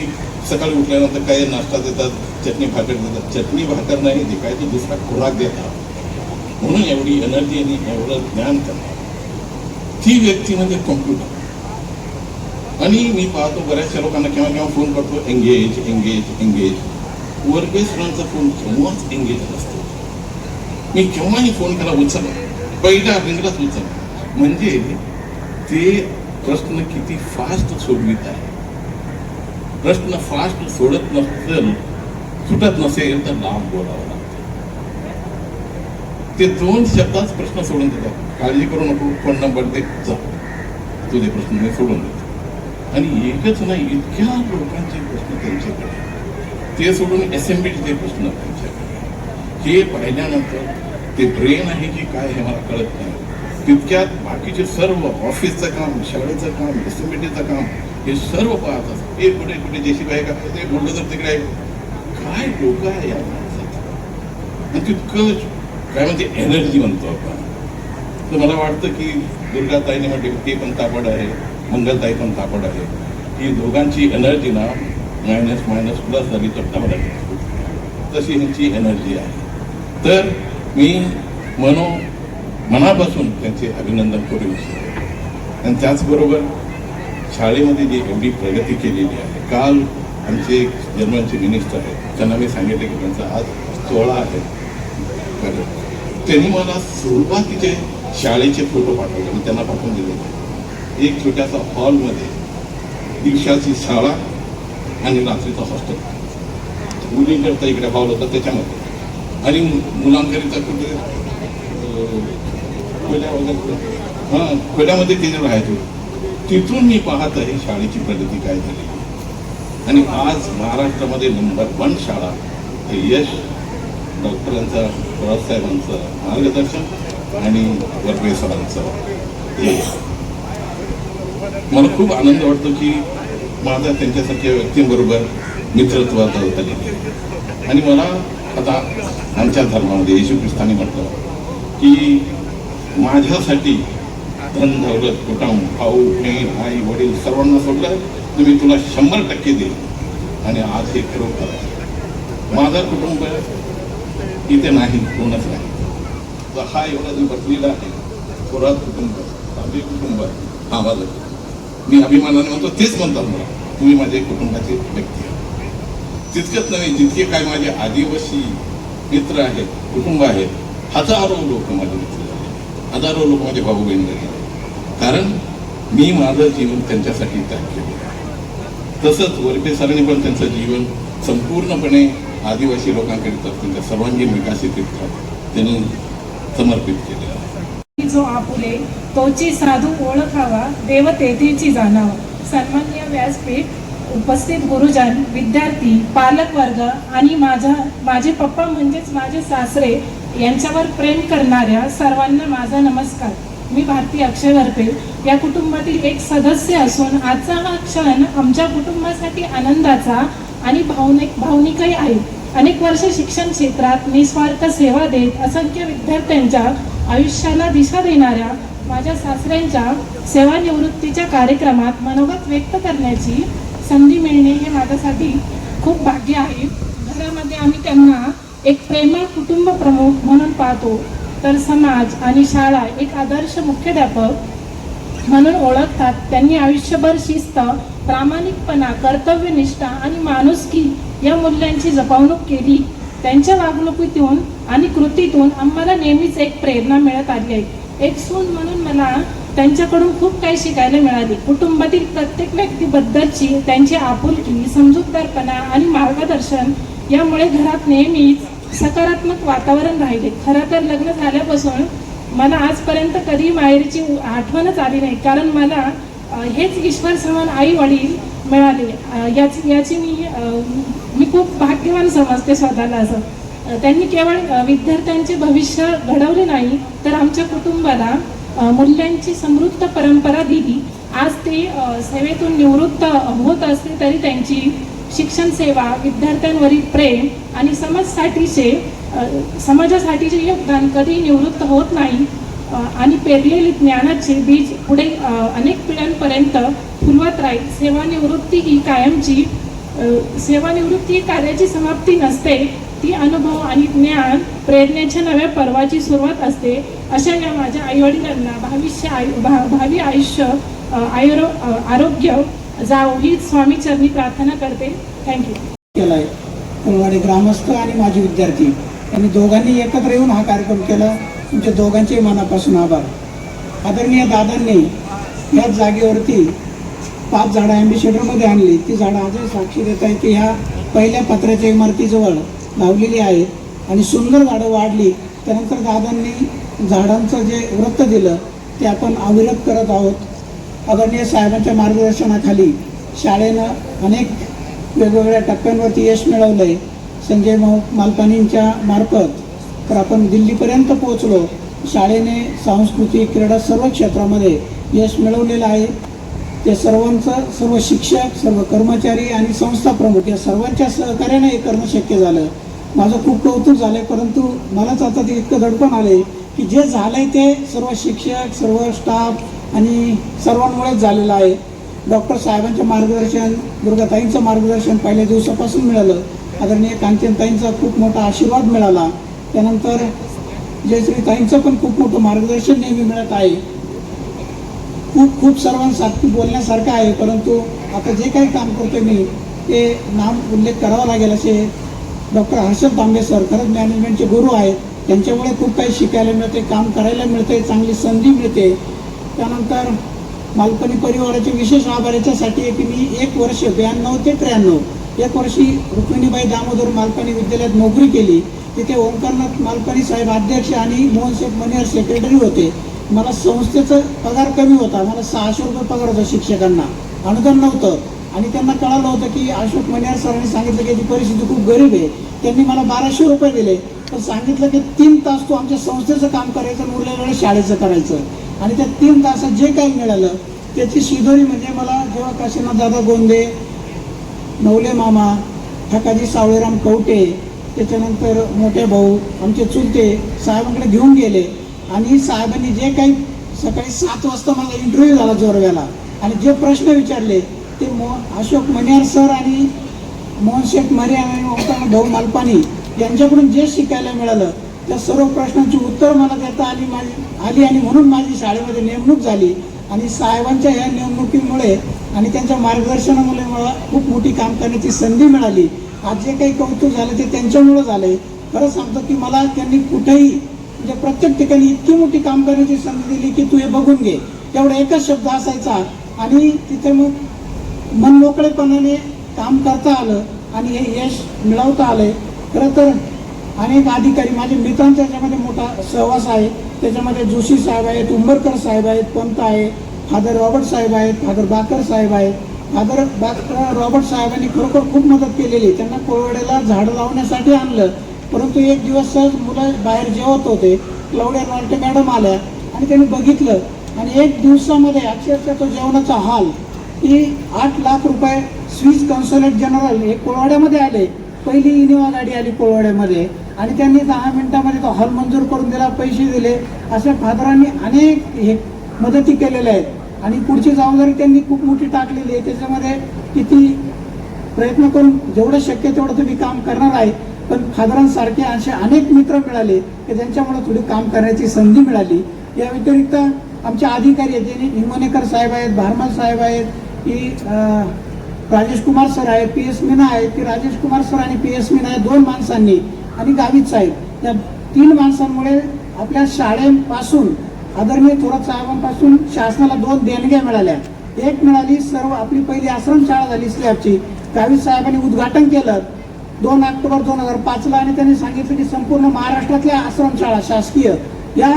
सकाळी उठल्यानंतर काही नाश्ता देतात, चटणी भाकर देतात. चटणी भाकर नाही दे, काय तो दुसरा खुराक देतात. म्हणून एवढी एनर्जी आणि एवढं ज्ञान करतात. ती व्यक्ती म्हणजे कॉम्प्युटर. आणि मी पाहतो बऱ्याचशा लोकांना केव्हा केव्हा फोन करतो, एंगेज एंगेज एंगेज. वरपे सरांचा फोन केव्हाच एंगेज नसतो. मी केव्हाही फोन केला उचलला, पहिल्या रिंगलाच उचलला. म्हणजे ते प्रश्न किती फास्ट सोडवित आहे. प्रश्न फास्ट सोडत नसेल, सुटत नसेल तर लांब बोलावं लागतं. ते 2 शब्दात प्रश्न सोडून देतात. काळजी करू नको, फोन नंबर दे, जा, तुझे प्रश्न मी सोडून देतो. आणि एकच नाही, इतक्या लोकांचे प्रश्न त्यांच्याकडे, ते सोडून असेंब्लीचे प्रश्न त्यांच्याकडे. हे पाहिल्यानंतर ते ब्रेन आहे की काय हे मला कळत नाही. तितक्यात बाकीचे सर्व ऑफिसचं काम, शाळेचं काम, असेंब्लीचं काम हे सर्व पाहत असतात. हे कुठे कुठे जेसीबी आहे का, ते बोललं तर तिकडे आहे. काय लोक आहे या माणसात, आणि तितकं काय म्हणते एनर्जी म्हणतो आपण. तर मला वाटतं की दुर्गाताईने म्हटले ते पण तापड आहे, मंगलताई पण तापड आहे. ही दोघांची एनर्जी ना मायनस मायनस प्लस झाली तर डबल आहे, तशी ह्यांची एनर्जी आहे. तर मी मनापासून त्यांचे अभिनंदन करू इच्छितो. आणि त्याचबरोबर शाळेमध्ये जी एवढी प्रगती केलेली आहे. काल आमचे जर्मनचे मिनिस्टर आहेत, त्यांना मी सांगितले की त्यांचा आज 16 आहे. त्यांनी मला सुरुवातीचे शाळेचे फोटो पाठवले, मी त्यांना पाठवून दिले. एक छोट्यासा हॉलमध्ये दिवसाची शाळा आणि रात्रीचा हॉस्टेल. मुलींकरता इकडे हॉल होता त्याच्यामध्ये, आणि मुलांकरिता कुठे खोल्या वगैरे, हां खोल्यामध्ये ते राहायचो. तिथून मी पाहत आहे शाळेची प्रगती काय झाली. आणि आज महाराष्ट्रामध्ये नंबर 1 शाळा यश डॉक्टरांचा रावसाहेबांचं मार्गदर्शन आणि वरपे सरांचं हे मला खूप आनंद वाटतो की माझा त्यांच्यासारख्या व्यक्तींबरोबर मित्रत्वात झालेली आहे. आणि मला आता आमच्या धर्मामध्ये येशू ख्रिस्तानी म्हटलं की माझ्यासाठी धन दौलत कुटुंब भाऊ बहीण आई वडील सर्वांना सोडलं तर मी तुला 100% देईल. आणि आज हे खरोखर माझं कुटुंब इथे नाही, कोणच नाही. तर हा एवढा जो बसलेला आहे थोडा कुटुंब आम्ही कुटुंब हा माझं, मी अभिमानाने म्हणतो, तेच म्हणतात मला तुम्ही माझे कुटुंबाचे व्यक्ती आहात. तितकंच नाही, जितके काय माझे आदिवासी मित्र आहेत, कुटुंब आहेत, हजारो लोक माझे मित्र झाले, हजारो लोक माझे भाऊ बहीण झाले. कारण मी माझं जीवन त्यांच्यासाठी त्याग केलं. तसंच वरपे सरांनी पण त्यांचं जीवन संपूर्णपणे आदिवासी लोकांकरिता त्यांच्या सर्वांगीण विकासाकरिता त्यांनी समर्पित केलेलं आहे. जो आपुले तोची साधू ओळखावा, देव तेथीची जाणावं. सन्माननीय व्यासपीठ, उपस्थित गुरुजन, विद्यार्थी, पालक वर्ग आणि माझे पप्पा म्हणजेच माझे सासरे यांच्यावर प्रेम करणाऱ्या सर्वांना माझा नमस्कार. मी भारती अक्षय वरपे या कुटुंबातील एक सदस्य असून आजचा हा क्षण आमच्या कुटुंबासाठी आनंदाचा आणि भावनिकही आहे. अनेक वर्ष शिक्षण क्षेत्रात निस्वार्थ सेवा देत असंख्य विद्यार्थ्यांच्या आयुष्याला दिशा देणाऱ्या माझ्या सासऱ्यांच्या सेवानिवृत्तीच्या कार्यक्रमात मनोगत व्यक्त करण्याची संधी मिळणे हे माझ्यासाठी खूप भाग्य आहे. घरामध्ये आम्ही त्यांना एक प्रेमळ कुटुंब प्रमुख म्हणून पाहतो, तर समाज आणि शाळा एक आदर्श मुख्याध्यापक म्हणून ओळखतात. त्यांनी आयुष्यभर शिस्त, प्रामाणिकपणा, कर्तव्यनिष्ठा आणि माणुसकी या मूल्यांची जपवणूक केली. त्यांच्या वागणुकीतून आणि कृतीतून आम्हाला नेहमीच एक प्रेरणा मिळत आली आहे. एक सून म्हणून मला त्यांच्याकडून खूप काही शिकायला मिळाले. कुटुंबातील प्रत्येक व्यक्तीबद्दलची त्यांची आपुलकी, समजूतदारपणा आणि मार्गदर्शन यामुळे घरात नेहमीच सकारात्मक वातावरण राहिले. खरं तर लग्न झाल्यापासून मला आजपर्यंत कधी माहेरची आठवणच आली नाही, कारण मला हेच ईश्वर समान आई वडील मिळाले. याची मी खूप भाग्यवान समजते स्वतःला. असं त्यांनी केवळ विद्यार्थ्यांचे भविष्य घडवले नाही, तर आमच्या कुटुंबाला मूल्यांची समृद्ध परंपरा दिली. आज ते सेवेतून निवृत्त होत असले तरी त्यांची शिक्षण सेवा, विद्यार्थ्यांवरील प्रेम आणि समाजासाठीचे योगदान कधी निवृत्त होत नाही. आणि पेरलेली ज्ञानाचे बीज पुढे अनेक पिढ्यांपर्यंत फुलवत राहील. सेवानिवृत्ती ही कार्याची समाप्ती नसते, ती अनुभव आणि ज्ञान प्रेरणेच्या नव्या पर्वाची सुरुवात असते. अशा या माझ्या आईवडिलांना भावी आयुष्य आरोग्य जावो ही स्वामी चरणी प्रार्थना करते. थँक्यू. केलाय कोळवाडे ग्रामस्थ आणि माजी विद्यार्थी यांनी दोघांनी एकत्र येऊन हा कार्यक्रम केला. तुमच्या दोघांचे मनापासून आभार. आदरणीय दादांनी याच जागेवरती 5 झाडं ॲम्बिसेडरमध्ये आणली. ती झाडं आजही साक्षी देत आहे की ह्या पहिल्या पत्र्याच्या इमारतीजवळ लावलेली आहेत आणि सुंदर झाडं वाढली. त्यानंतर दादांनी झाडांचं जे व्रत दिलं ते आपण अविरत करत आहोत. आदरणीय साहेबांच्या मार्गदर्शनाखाली शाळेनं अनेक वेगवेगळ्या टप्प्यांवरती यश मिळवलं आहे. संजय मालपानींच्या मार्फत तर आपण दिल्लीपर्यंत पोहोचलो. शाळेने सांस्कृतिक, क्रीडा सर्व क्षेत्रामध्ये यश मिळवलेलं आहे. ते सर्व शिक्षक, सर्व कर्मचारी आणि संस्था प्रमुख या सर्वांच्या सहकार्याने हे करणं शक्य झालं. माझं खूप कौतुक झालं, परंतु मलाच आता ते इतकं दडपण आले की जे झालंय ते सर्व शिक्षक, सर्व स्टाफ आणि सर्वांमुळेच झालेलं आहे. डॉक्टर साहेबांचं मार्गदर्शन, दुर्गाताईंचं मार्गदर्शन पहिल्या दिवसापासून मिळालं. आदरणीय कांचनताईंचा खूप मोठा आशीर्वाद मिळाला. त्यानंतर जयश्रीताईंचं पण खूप मोठं मार्गदर्शन नेहमी मिळत आहे. खूप सर्वांसाठी बोलण्यासारखं आहे, परंतु आता जे काही काम करतो मी ते नाम उल्लेख करावा लागेल. असे डॉक्टर हर्षद तांबे सर खरंच मॅनेजमेंटचे गुरु आहेत. त्यांच्यामुळे खूप काही शिकायला मिळते, काम करायला मिळते, चांगली संधी मिळते. त्यानंतर मालपानी परिवाराचे विशेष आभार याच्यासाठी आहे की मी 1 वर्ष 92 ते 93 1 वर्षी रुक्मिणीबाई दामोदर मालपानी विद्यालयात नोकरी केली. तिथे ओंकारनाथ मालपानी साहेब अध्यक्ष आणि मोहनशेठ मनियर सेक्रेटरी होते. मला संस्थेचा पगार कमी होता, मला 600 रुपये पगार होता. शिक्षकांना अनुदान नव्हतं, आणि त्यांना कळालं होतं की अशोक मनियार सरांनी सांगितलं की याची परिस्थिती खूप गरीब आहे. त्यांनी मला 1200 रुपये दिले, पण सांगितलं की 3 तास तू आमच्या संस्थेचं काम करायचं आणि उरलेल्या वेळेस शाळेचं करायचं. आणि त्या 3 तासात जे काही मिळालं त्याची शिदोरी म्हणजे मला जेव्हा काशीनाथ दादा गोंदे, नवले मामा, ठकाजी सावळेराम कवटे, त्याच्यानंतर मोठे भाऊ आमचे चुलते साहेबांकडे घेऊन गेले आणि साहेबांनी जे काही सकाळी 7 वाजता माझा इंटरव्ह्यू झाला जोरव्याला आणि जे प्रश्न विचारले ते अशोक मनियार सर आणि मोहन शेठ मरे आणि भाऊ मालपानी यांच्याकडून जे शिकायला मिळालं त्या सर्व प्रश्नांची उत्तर मला देता आली आणि म्हणून माझी शाळेमध्ये नेमणूक झाली. आणि साहेबांच्या ह्या नेमणुकीमुळे आणि त्यांच्या मार्गदर्शनामुळे मला खूप मोठी काम करण्याची संधी मिळाली. आज जे काही कौतुक झालं ते त्यांच्यामुळं झालंय. खरं सांगतो की मला त्यांनी कुठेही म्हणजे प्रत्येक ठिकाणी इतकी मोठी काम करण्याची संधी दिली की तू हे बघून घे, एवढा एकच शब्द असायचा आणि तिथे मग मन मोकळेपणाने काम करता आलं आणि हे यश मिळवता आलंय. खरं तर अनेक अधिकारी माझे मित्रांचा याच्यामध्ये मोठा सहवास आहे. त्याच्यामध्ये जोशी साहेब आहेत, उंबरकर साहेब आहेत, पंत आहे, फादर रॉबर्ट साहेब आहेत, फादर बाकर साहेब आहेत. फादर रॉबर्ट साहेबांनी खरोखर खूप मदत केलेली. त्यांना कोळवड्याला झाडं लावण्यासाठी आणलं, परंतु एक दिवस सहज मुलं बाहेर जेवत होते, क्लाउडिया नॉर्टे मॅडम आल्या आणि त्यांनी बघितलं आणि 1 दिवसामध्ये अक्षरशः तो जेवणाचा हॉल की 8 लाख रुपये स्विस कॉन्सुलेट जनरल हे कोळवाड्यामध्ये आले. पहिली इनोवा गाडी आली कोळवाड्यामध्ये आणि त्यांनी 10 मिनिटामध्ये तो हॉल मंजूर करून दिला, पैसे दिले. अशा फादरांनी अनेक हे मदती केलेल्या आहेत आणि पुढची जबाबदारी त्यांनी खूप मोठी टाकलेली आहे. त्याच्यामध्ये किती प्रयत्न करून जेवढं शक्य तेवढं तुम्ही काम करणार आहे. पण फादरांसारखे असे अनेक मित्र मिळाले की त्यांच्यामुळे थोडी काम करण्याची संधी मिळाली. या व्यतिरिक्त आमचे अधिकारी आहेत, जे हिंगोनेकर साहेब आहेत, भारमल साहेब आहेत, की राजेश कुमार सर आहेत, PS मीना आहेत, की राजेश कुमार सर आणि PS मीना या 2 माणसांनी आणि गावित साहेब या 3 माणसांमुळे आपल्या शाळेपासून आदरणीय थोरात साहेबांपासून शासनाला 2 देणग्या मिळाल्या. एक मिळाली सर्व आपली पहिली आश्रमशाळा झाली स्लॅबची. गावित साहेबांनी उद्घाटन केलं 2 ऑक्टोबर 2005ला आणि त्यांनी सांगितलं की संपूर्ण महाराष्ट्रातल्या आश्रमशाळा शासकीय या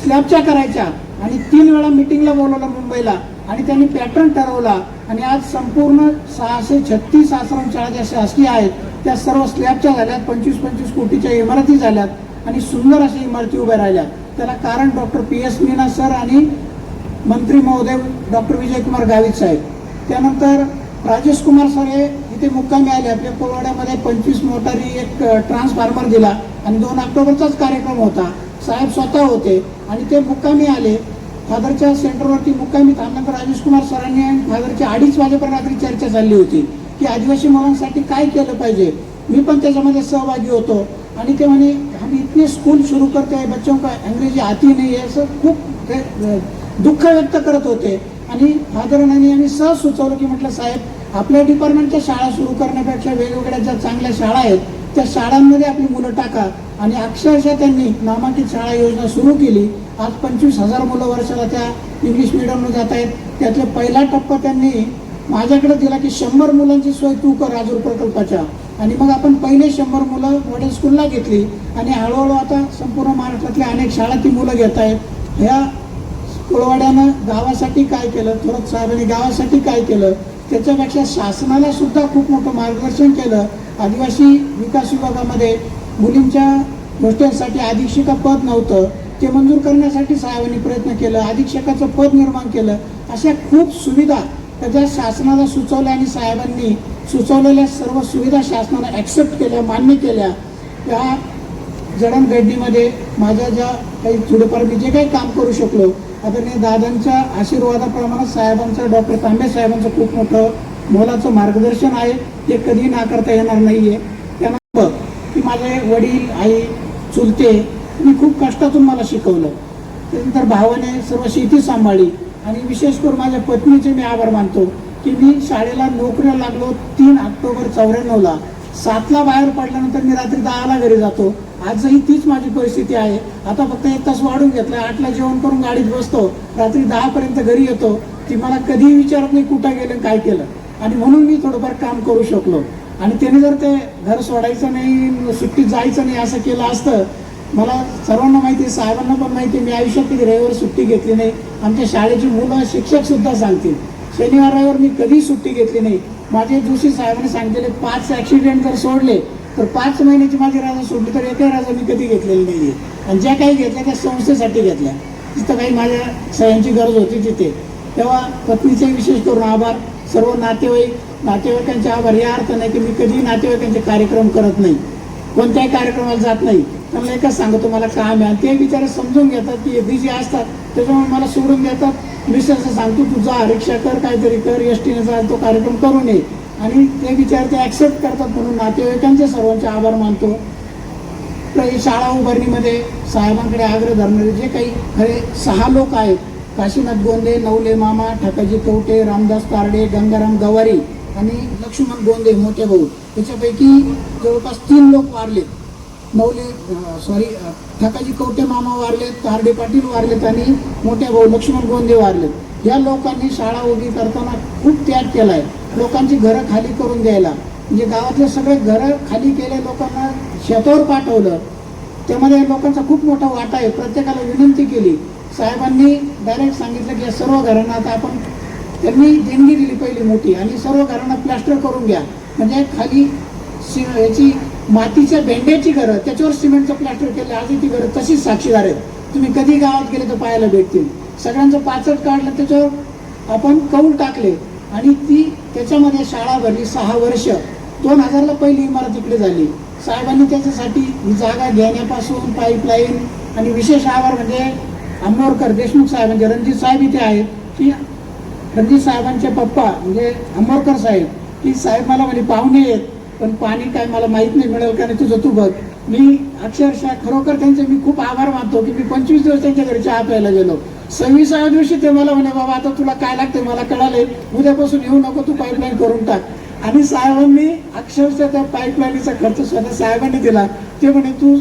स्लॅबच्या करायच्या आणि 3 वेळा मिटिंगला बोलवलं मुंबईला आणि त्यांनी पॅटर्न ठरवला आणि आज संपूर्ण 636 आश्रमशाळा ज्या शासकीय आहेत त्या सर्व स्लॅबच्या झाल्यात. 25-25 कोटीच्या इमारती झाल्यात आणि सुंदर अशा इमारती उभ्या राहिल्या. त्याला कारण डॉक्टर PS मीना सर आणि मंत्री महोदय डॉक्टर विजयकुमार गावित साहेब. त्यानंतर राजेश कुमार सर हे इथे मुक्कामी आले. आपल्या कोळवाड्यामध्ये 25 मोटारी एक ट्रान्सफॉर्मर दिला आणि 2 ऑक्टोबरचाच कार्यक्रम होता. साहेब स्वतः होते आणि ते मुक्कामी आले. फादरच्या सेंटरवरती मुक्कामी थांबल्यानंतर राजेश कुमार सरांनी आणि फादरच्या 2:30 वाजेपर्यंत रात्री चर्चा चालली होती की आदिवासी मुलांसाठी काय केलं पाहिजे. मी पण त्याच्यामध्ये सहभागी होतो आणि ते म्हणे हम इतने स्कूल सुरू करते हैं, बच्चों का अंग्रेजी आती नाही आहे, असं खूप दुःख व्यक्त करत होते. आणि फादरांनी आम्ही सहज सुचवलं की म्हटलं साहेब आपल्या डिपार्टमेंटच्या शाळा सुरू करण्यापेक्षा वेगवेगळ्या ज्या चांगल्या शाळा आहेत त्या शाळांमध्ये आपली मुलं टाका. आणि अक्षरशः त्यांनी नामांकित शाळा योजना सुरू केली. आज 25,000 मुलं वर्षाला त्या इंग्लिश मिडियमला जात आहेत. त्यातला पहिला टप्पा त्यांनी माझ्याकडे दिला की 100 मुलांची सोय तू कर राजूर प्रकल्पाच्या. आणि मग आपण पहिले 100 मुलं मॉडेल स्कूलला घेतली आणि हळूहळू आता संपूर्ण महाराष्ट्रातल्या अनेक शाळा ती मुलं घेत आहेत. ह्या कोळवाड्यानं गावासाठी काय केलं, थोरात साहेबांनी गावासाठी काय केलं, त्याच्यापेक्षा शासनाला सुद्धा खूप मोठं मार्गदर्शन केलं. आदिवासी विकास विभागामध्ये मुलींच्या गोष्टींसाठी अधीक्षिका पद नव्हतं, ते मंजूर करण्यासाठी साहेबांनी प्रयत्न केलं. अधीक्षकाचं पद निर्माण केलं. अशा खूप सुविधा त्याच्या शासनाला सुचवल्या आणि साहेबांनी सुचवलेल्या सर्व सुविधा शासनाने ॲक्सेप्ट केल्या, मान्य केल्या. त्या जडणघडणीमध्ये माझ्या ज्या काही थोडंफार मी जे काही काम करू शकलो आदरणीय दादांच्या आशीर्वादाप्रमाणे साहेबांचं डॉक्टर तांबे साहेबांचं खूप मोठं मोलाचं मार्गदर्शन आहे. ते कधी नाकारता येणार नाही आहे. त्यानंतर की माझे वडील, आई, चुलते मी खूप कष्टातून मला शिकवलं. त्यानंतर भावाने सर्व शेती सांभाळली आणि विशेष करून माझ्या पत्नीचे मी आभार मानतो की मी शाळेला नोकरीला लागलो 3 ऑक्टोबर 94ला. 7ला बाहेर पडल्यानंतर मी रात्री 10ला घरी जातो. आजही तीच माझी परिस्थिती आहे. आता फक्त 1 तास वाढून घेतला. 8ला जेवण करून गाडीत बसतो, रात्री 10पर्यंत घरी येतो. ती मला कधीही विचारत नाही कुठं गेलं काय केलं. आणि म्हणून मी थोडंफार काम करू शकलो. आणि त्याने जर ते घर सोडायचं नाही, सुट्टीत जायचं नाही असं केलं असतं, मला सर्वांना माहिती आहे, साहेबांना पण माहिती आहे, मी आयुष्यात कधी रविवार सुट्टी घेतली नाही. आमच्या शाळेची मुलं शिक्षक सुद्धा सांगतील शनिवार रविवार मी कधी सुट्टी घेतली नाही. माझे जोशी साहेबांनी सांगितलेले 5 ॲक्सिडेंट जर सोडले तर 5 महिन्याची माझी रजा सोडली तर एका रजा मी कधी घेतलेली नाही आहे. आणि ज्या काही घेतल्या त्या संस्थेसाठी घेतल्या, जिथं काही माझ्या सह्यांची गरज होती तिथे. तेव्हा पत्नीचे विशेष करून आभार, सर्व नातेवाईकांचे आभार. या अर्थ नाही की मी कधी नातेवाईकांचे कार्यक्रम करत नाही, कोणत्याही कार्यक्रमाला जात नाही. त्यांना एकच सांगतो मला काम आहे, आणि ते बिचारे समजून घेतात की बिझी असतात, त्याच्यामुळे मला सोडून देतात. मी असं सांगतो तू जा, रिक्षा कर, काहीतरी कर, एसटीने जा, तो कार्यक्रम करू नये. आणि ते विचार ते ॲक्सेप्ट करतात, म्हणून नातेवाईकांचे सर्वांचे आभार मानतो. तर ही शाळा उभारणीमध्ये साहेबांकडे आग्रह धरणारे जे काही खरे 6 लोक आहेत, काशीनाथ गोंदे, नवले मामा, ठकाजी कवटे, रामदास तारडे, गंगाराम गवारी आणि लक्ष्मण गोंदे मोठे भाऊ, त्याच्यापैकी जवळपास 3 लोक वारलेत. ठकाजी कवटे मामा वारलेत, तारडे पाटील वारलेत आणि मोठे भाऊ लक्ष्मण गोंदे वारलेत. या लोकांनी शाळा उभी करताना खूप त्याग केला आहे. लोकांची घरं खाली करून द्यायला, म्हणजे गावातले सगळे घरं खाली केले, लोकांना शेतावर पाठवलं. त्यामध्ये लोकांचा खूप मोठा वाटा आहे. प्रत्येकाला विनंती केली. साहेबांनी डायरेक्ट सांगितलं की या सर्व घरांना आता आपण, त्यांनी देणगी दिली पहिली मोठी, आणि सर्व घरांना प्लास्टर करून घ्या. म्हणजे खाली याची मातीच्या भेंड्याची घरं, त्याच्यावर सिमेंटचं प्लास्टर केलं. आजही ती घरं तशीच साक्षीदार आहेत. तुम्ही कधी गावात गेले तर पाहायला भेटतील. सगळ्यांचं पाचट काढलं, त्याच्यावर आपण कौल टाकले आणि ती त्याच्यामध्ये शाळा भरली. 6 वर्ष. 2000ला पहिली इमारत इकडे झाली. साहेबांनी त्याच्यासाठी ही जागा घेण्यापासून पाईपलाईन, आणि विशेष आभार म्हणजे आंबोरकर देशमुख साहेब, म्हणजे रणजित साहेब इथे आहेत, की रणजित साहेबांचे पप्पा म्हणजे आंबोरकर साहेब, की साहेब मला म्हणजे पाहुणे आहेत, पण पाणी काय मला माहीत नाही मिळेल का नाही, तुझं तू बघ. मी अक्षरशः खरोखर त्यांचे मी खूप आभार मानतो की मी 25 दिवस त्यांच्या घरी चहा प्यायला गेलो. 26व्या दिवशी ते मला म्हणे बाबा आता तुला काय लागते मला कळाले, उद्यापासून येऊ नको, तू पाईपलाईन करून टाक. आणि साहेबांनी अक्षरशः त्या पाईपलाईनचा खर्च स्वतः साहेबांनी दिला. ते म्हणे तू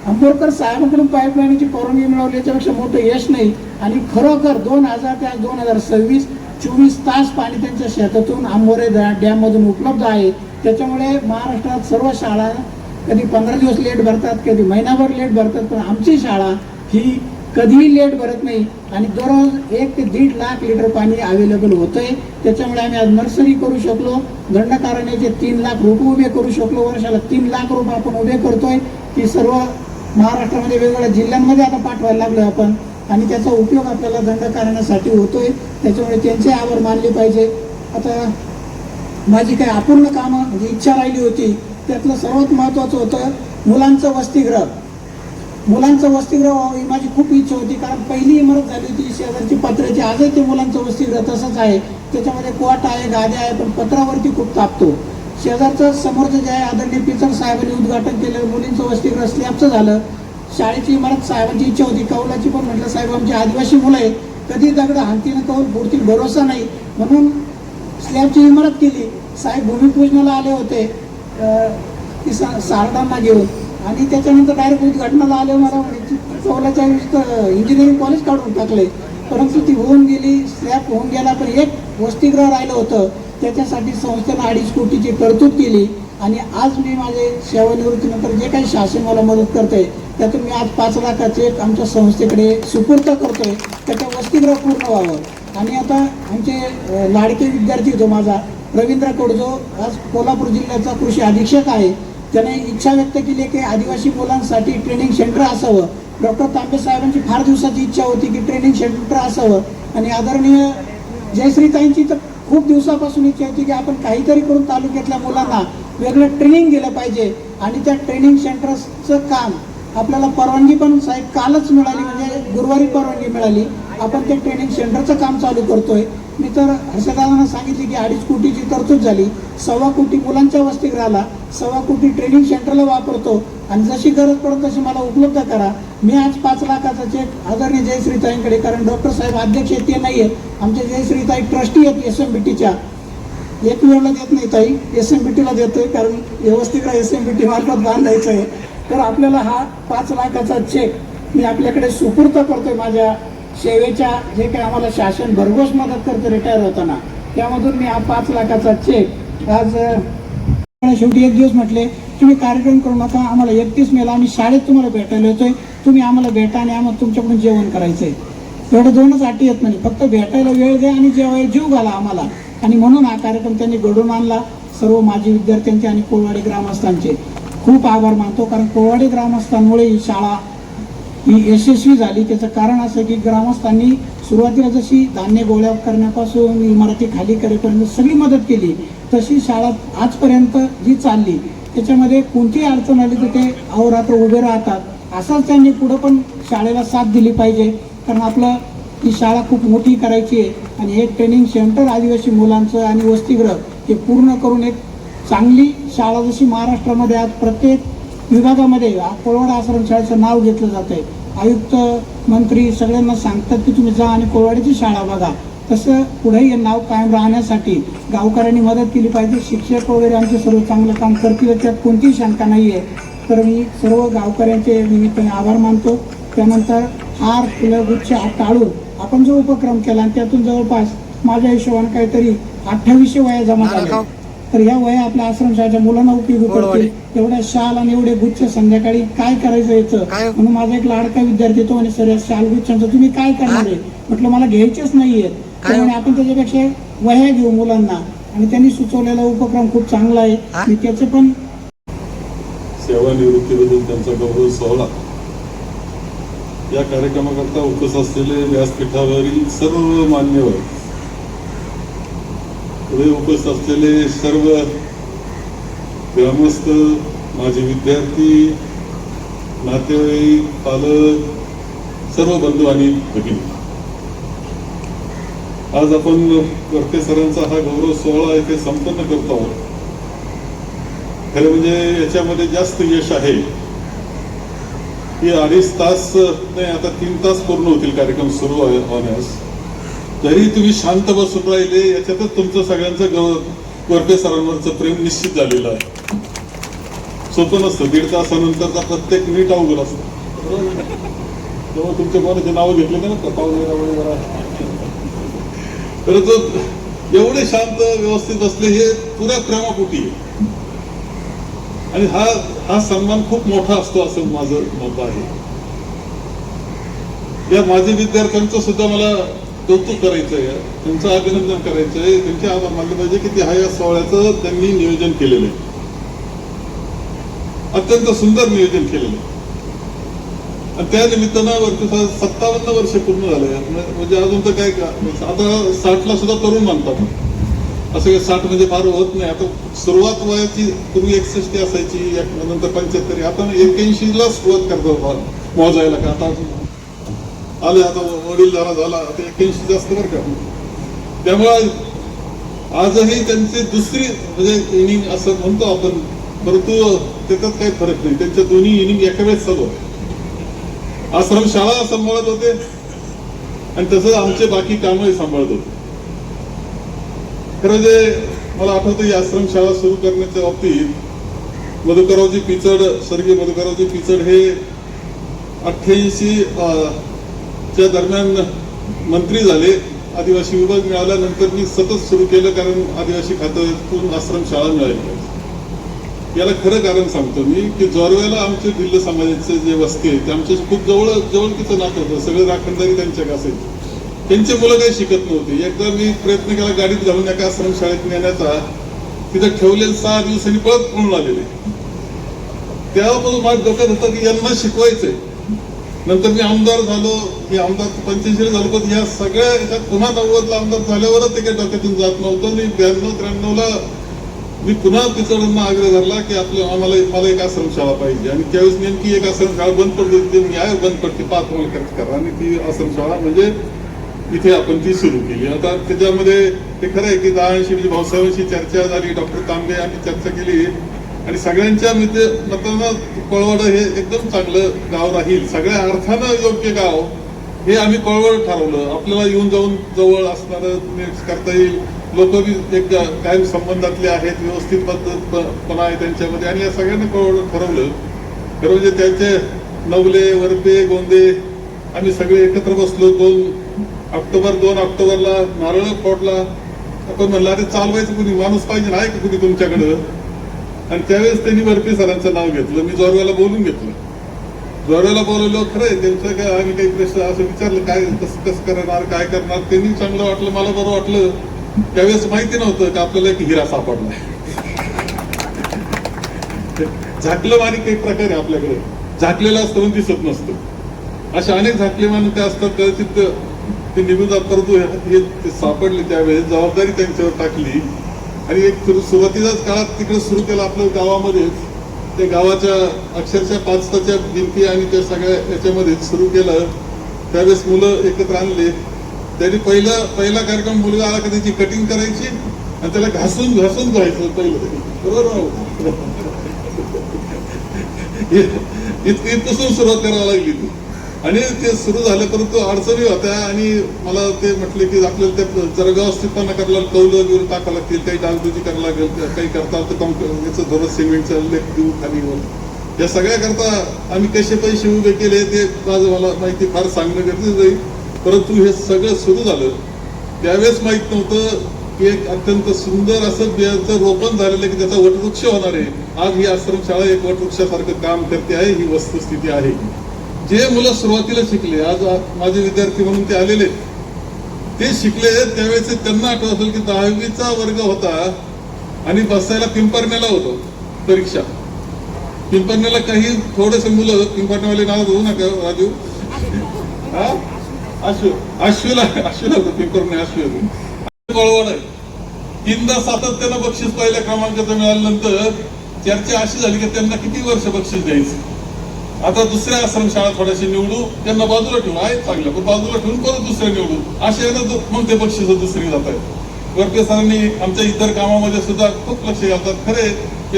आंबोरकर साहेबांकडून पाईपलाईनची परवानगी मिळवली, याच्यापेक्षा मोठं यश नाही. आणि खरोखर 2000 ते 2026 24 तास पाणी त्यांच्या शेतातून आंबोरे डॅममधून उपलब्ध आहे. त्याच्यामुळे महाराष्ट्रात सर्व शाळा कधी 15 दिवस लेट भरतात, कधी महिनाभर लेट भरतात, पण आमची शाळा ही कधीही लेट भरत नाही. आणि दररोज 1 ते 1.5 लाख लिटर पाणी अवेलेबल होतंय. त्याच्यामुळे आम्ही आज नर्सरी करू शकलो, दंडकारण्याचे 3 लाख रोप उभे करू शकलो, वर्षाला 3 लाख रोप आपण उभे करतोय. ती सर्व महाराष्ट्रामध्ये वेगवेगळ्या जिल्ह्यांमध्ये आता पाठवायला लागलो आपण, आणि त्याचा उपयोग आपल्याला दंडकारण्यासाठी होतोय. त्याच्यामुळे त्यांचे आभार मानले पाहिजे. आता माझी काही अपूर्ण कामं म्हणजे इच्छा राहिली होती, त्यातलं सर्वात महत्त्वाचं होतं मुलांचं वसतिगृह. मुलांचं वसतिगृह व्हावं ही माझी खूप इच्छा होती, कारण पहिली इमारत झाली होती शेजारची पत्र्याची. आजही ते मुलांचं वसतिगृह तसंच आहे. त्याच्यामध्ये कोट आहे, गाद्या आहे, पण पत्रावरती खूप तापतो. शेजारचं समोरचं जे आहे आदरणीय पिचर साहेबांनी उद्घाटन केलं, मुलींचं वसतिगृह स्लॅबचं झालं. शाळेची इमारत साहेबांची इच्छा होती, कौलाची पण. म्हटलं साहेब आमची आदिवासी मुलं आहेत, कधी दगड हाणतीनं कौल फोडतील भरोसा नाही, म्हणून स्लॅबची इमारत केली. साहेब भूमिपूजनाला आले होते की सारडांना घेऊन, आणि त्याच्यानंतर डायरेक्ट उद्घाटनाला आले. मला म्हणे कौलाच्या इंजिनिअरिंग कॉलेज काढून टाकले, परंतु ती होऊन गेली, स्लॅब होऊन गेला. पण एक वसतिगृह राहिलं होतं, त्याच्यासाठी संस्थेनं 2.5 कोटीची तरतूद केली. आणि आज मी माझे सेवानिवृत्तीनंतर जे काही शासन मला मदत करते, त्यातून मी आज 5 लाखाचे एक आमच्या संस्थेकडे सुपूर्द करतोय. त्याचं वसतिगृह पूर्ण व्हावं. आणि आता आमचे लाडके विद्यार्थी होतो माझा रवींद्र कोडजो, आज कोल्हापूर जिल्ह्याचा कृषी अधीक्षक आहे. त्याने इच्छा व्यक्त केली की आदिवासी मुलांसाठी ट्रेनिंग सेंटर असावं. डॉक्टर तांबे साहेबांची फार दिवसाची इच्छा होती की ट्रेनिंग सेंटर असावं. आणि आदरणीय जयश्रीताईंची तर खूप दिवसापासून इच्छा होती की आपण काहीतरी करून तालुक्यातल्या मुलांना वेगळं ट्रेनिंग दिलं पाहिजे. आणि त्या ट्रेनिंग सेंटरचं काम आपल्याला परवानगी पण साहेब कालच मिळाली, म्हणजे गुरुवारी परवानगी मिळाली. आपण ते ट्रेनिंग सेंटरचं काम चालू करतोय. मी तर हर्षदादांना सांगितले की 2.5 कोटीची तरतूद झाली, 1.25 कोटी मुलांच्या वसतिगृहाला, 1.25 कोटी ट्रेनिंग सेंटरला वापरतो. आणि जशी गरज पडत तशी मला उपलब्ध करा. मी आज 5 लाखाचा चेक आदरणीय जयश्रीताईंकडे, कारण डॉक्टर साहेब अध्यक्ष आहेत ते नाही आहेत, आमचे जयश्रीताई ट्रस्टी आहेत SMBTच्या, एक वेळेला देत नाही ताई, SMBTला देतोय, कारण व्यवस्थित SMBT मार्फत बांधायचं आहे. तर आपल्याला हा 5 लाखाचा चेक मी आपल्याकडे सुपूर्द करतोय. माझ्या सेवेच्या जे काही आम्हाला शासन भरघोस मदत करतं रिटायर होताना, त्यामधून मी हा 5 लाखाचा चेक आज शेवटी एक दिवस म्हटले तुम्ही कार्यक्रम करू नका, आम्हाला 31 मेला आम्ही शाळेत तुम्हाला भेटायला येतोय, तुम्ही आम्हाला भेटा आणि आम्हाला तुमच्याकडून जेवण करायचंय. एवढं दोनच अटी येत नाही, फक्त भेटायला वेळ द्या आणि जेवायला जीव घाला आम्हाला. आणि म्हणून हा कार्यक्रम त्यांनी घडवून आणला. सर्व माजी विद्यार्थ्यांचे आणि कोळवाडी ग्रामस्थांचे खूप आभार मानतो, कारण कोळवाडी ग्रामस्थांमुळे ही शाळा ही यशस्वी झाली. त्याचं कारण असं की ग्रामस्थांनी सुरुवातीला जशी धान्य गोळा करण्यापासून इमारती खाली करेपर्यंत सगळी मदत केली, तशी शाळा आजपर्यंत जी चालली त्याच्यामध्ये कोणतीही अडचण आली तर ते अहोरात्र उभे राहतात. असंच त्यांनी पुढं पण शाळेला साथ दिली पाहिजे, कारण आपलं ही शाळा खूप मोठी करायची आहे. आणि हे ट्रेनिंग सेंटर आदिवासी मुलांचं आणि वसतिगृह हे पूर्ण करून एक चांगली शाळा, जशी महाराष्ट्रामध्ये आज प्रत्येक विभागामध्ये कोळवाड आश्रम शाळेचं नाव घेतलं जात आहे. आयुक्त मंत्री सगळ्यांना सांगतात की तुम्ही जा आणि कोळवाडीची शाळा बघा. तसं पुढेही हे नाव कायम राहण्यासाठी गावकऱ्यांनी मदत केली पाहिजे. शिक्षक वगैरे आमचे सर्व चांगलं काम करतील, त्यात कोणतीही शंका नाही आहे. तर मी सर्व गावकऱ्यांचे निमित्ताने आभार मानतो. त्यानंतर हार फुलं गुच्छ टाळून आपण जो उपक्रम केला आणि त्यातून जवळपास माझ्या हिशोबाने काहीतरी 2800 वया जमा झाल्या. तर ह्या वया आपल्या आश्रमशाळेच्या मुलांना उपयोगी पडतील. एवढ्या शाल आणि एवढे गुच्छ संध्याकाळी काय करायचं याचं, म्हणून माझा एक लाडका विद्यार्थी तो म्हणे सर शाल गुच्छांचं तुम्ही काय करणार आहे. म्हटलं मला घ्यायचेच नाहीये. त्यामुळे आपण त्याच्यापेक्षा वह्या घेऊ मुलांना. आणि त्यांनी सुचवलेला उपक्रम खूप चांगला आहे. मी त्याचे पण सेवानिवृत्तीबद्दल त्यांचा गौरव सोहळा या कार्यक्रमाकरता उपस्थित असलेले व्यासपीठावरील सर्व मान्यवर, पुढे उपस्थित असलेले सर्व ग्रामस्थ, माझे विद्यार्थी, नातेवाईक, पालक, सर्व बंधू आणि भगिनी, आज आपण वरपे सरांचा हा गौरव सोहळा इथे संपन्न करतो आहोत. खरं म्हणजे याच्यामध्ये जास्त यश आहे की 2.5 तास नाही, आता 3 तास पूर्ण होतील कार्यक्रम सुरू होण्यास, तरी तुम्ही शांत बसून राहिले, याच्यातच तुमचं सगळ्यांचं वरपे सरांवरचं प्रेम निश्चित झालेलं आहे. सोपं नसतं. 1.5 तासानंतरचा प्रत्येक मिनिट अवघड असतो. तेव्हा तुमच्या कोणाचे नाव घेतले ना पाहुणे तर एवढे शांत व्यवस्थित बसले हे पुऱ्या प्रेमापोटी आहे. आणि हा सन्मान खूप मोठा असतो असं माझं मत आहे. या माझ्या विद्यार्थ्यांचं सुद्धा मला कौतुक करायचंय, त्यांचं अभिनंदन करायचंय, त्यांचे आभार मानले पाहिजे की या सोहळ्याचं त्यांनी नियोजन केलेलं आहे. अत्यंत सुंदर नियोजन केलेलं आहे. आणि त्या निमित्तानं 57 वर्ष पूर्ण झाले. म्हणजे अजून तर काय, आता 60ला सुद्धा तरुण मानतात. असं काही 60 म्हणजे फार होत नाही. आता सुरुवात वयाची पूर्वी 61 असायची, नंतर 75, आता 81ला सुरुवात करतो मोजायला. का आता आले, आता वडील झाला आता 81 जास्त बरं का. त्यामुळे आजही त्यांची दुसरी म्हणजे इनिंग असं म्हणतो आपण, परंतु त्याच्यात काही फरक नाही. त्यांच्या दोन्ही इनिंग एका वेळेस चालू आहे. आश्रम शाळा सांभाळत होते आणि तसंच आमचे बाकी कामही सांभाळत होते. खरं जे मला आठवतं, ही आश्रम शाळा सुरू करण्याच्या बाबतीत मधुकररावजी पिचड, स्वर्गीय मधुकररावजी पिचड हे 88 च्या दरम्यान मंत्री झाले. आदिवासी विभाग मिळाल्यानंतर मी सतत सुरू केलं, कारण आदिवासी खात्यातून आश्रम शाळा मिळाली. याला खरं कारण सांगतो मी की जोरवेला आमचे भिल्ल समाजाचे जे वस्ती आहेत ते आमच्याशी खूप जवळकीचं नातं होतं. सगळे राखणदारी त्यांच्या असायची. त्यांचे मुलं काही शिकत नव्हती. एकदा मी प्रयत्न केला गाडीत घालून एका आश्रम शाळेत नेण्याचा. तिथं ठेवलेलं 6 दिवसांनी परत पळून आलेले. तेव्हापासून माझ्या डोक्यात होतं की यांना शिकवायचंय. नंतर मी आमदार झालो. मी आमदार 85 झालो, पण या सगळ्या याच्यात पुन्हा 90ला आमदार झाल्यावरच ते काही डोक्यातून जात नव्हतं. मी 92-93ला मी पुन्हा पिचडांना आग्रह धरला की मला एक आश्रम शाळा पाहिजे. आणि त्यावेळेस नेमकी एक आश्रम शाळा बंद पडली. मी आहे बंद पडते 5 मला खर्च करा. आणि ती आश्रम शाळा म्हणजे इथे आपण ती सुरू केली. आता त्याच्यामध्ये ते खरं आहे की 10-80 म्हणजे भाऊसाहेबांशी चर्चा झाली, डॉक्टर तांबे आम्ही चर्चा केली आणि सगळ्यांच्या मतानं कोळवाड हे एकदम चांगलं गाव राहील, सगळ्या अर्थानं योग्य गाव हे आम्ही कोळवाड ठरवलं. आपल्याला येऊन जाऊन जवळ असणारं करता येईल. लोक बी एक कायम संबंधातले आहेत, व्यवस्थित पद्धतपणा आहे त्यांच्यामध्ये. आणि या सगळ्यांनी कोळवाड ठरवलं. खरं म्हणजे त्यांचे नवले, वरपे, गोंदे आम्ही सगळे एकत्र बसलो. 2 ऑक्टोबरला नारळ फोडला. आपण म्हणलं अरे चालवायचं कुणी माणूस पाहिजे, नाही का कुणी तुमच्याकडं. आणि त्यावेळेस त्यांनी वरपे सरांचं नाव घेतलं. मी जोरवेला बोलून घेतलं दौऱ्याला बोलवलं खरंय, त्यांचं काय आम्ही काही प्रश्न असं विचारलं काय कसं करणार काय करणार, त्यांनी चांगलं वाटलं, मला बरं वाटलं. त्यावेळेस माहिती नव्हतं की आपल्याला एक हिरा सापडलाय. झाकलं मारी काही प्रकार आहे आपल्याकडे, झाकलेलं असतं पण दिसत नसतं. असे अनेक झाकले माणूस ते असतात, कदाचित ते निघून जात, परंतु हे सापडले त्यावेळेस जबाबदारी त्यांच्यावर टाकली आणि एक सुरुवातीच्याच काळात तिकडे सुरू केलं आपल्या गावामध्येच. ते गावाच्या अक्षरशः 5 भिंती आणि त्या सगळ्या याच्यामध्ये सुरू केलं. त्यावेळेस मुलं एकत्र आणले. त्यांनी पहिला कार्यक्रम मुलगा आला की त्याची कटिंग करायची आणि त्याला घासून धुवायचं पहिलं, बरोबर. इथपासून सुरुवात करावी लागली ती आणि ते सुरू झालं, परंतु अडचणी होत्या आणि मला ते म्हटले की आपल्याला ते जरा व्यवस्थितपणा करायला कौलं वगैरे टाकावं लागतील, काही डागडुजी करायला लागेल, काही करता याचं थोडं सिमेंटचं लेख देऊ खाली वर. या सगळ्या करता आम्ही कसे पैसे उभे केले ते मला माहिती फार सांगणं गरजेचं आहे. परंतु हे सगळं सुरू झालं त्यावेळेस माहित नव्हतं की एक अत्यंत सुंदर असं बियाचं रोपण झालेलं की त्याचा वटवृक्ष होणार आहे. आज ही आश्रमशाळा एक वटवृक्षासारखं काम करते आहे, ही वस्तुस्थिती आहे. जे मुलं सुरुवातीला शिकले, आज माझे विद्यार्थी म्हणून ते आलेले, ते शिकले त्यावेळेस त्यांना आठवत असेल की 10वीचा वर्ग होता आणि बसायला पिंपरण्याला होतो परीक्षा. पिंपरण्याला काही थोडेसे मुलं, पिंपरण्यावाले नाव घेऊ नका राजू, अश्विला होतं पिंपरणे, कळवण आहे. 3दा सातत्यानं बक्षीस पहिल्या क्रमांकाचं मिळाल्यानंतर चर्चा अशी झाली की त्यांना किती वर्ष बक्षीस द्यायचं. आता दुसऱ्या आश्रमशाळा थोड्याशी निवडू, त्यांना बाजूला ठेवून आहे चांगलं, पण बाजूला ठेवून परत दुसऱ्या निवडू, असे मग ते बक्षीस दुसरी जात आहेत. वरपे सरांनी आमच्या इतर कामामध्ये सुद्धा खूप लक्ष घालतात. खरे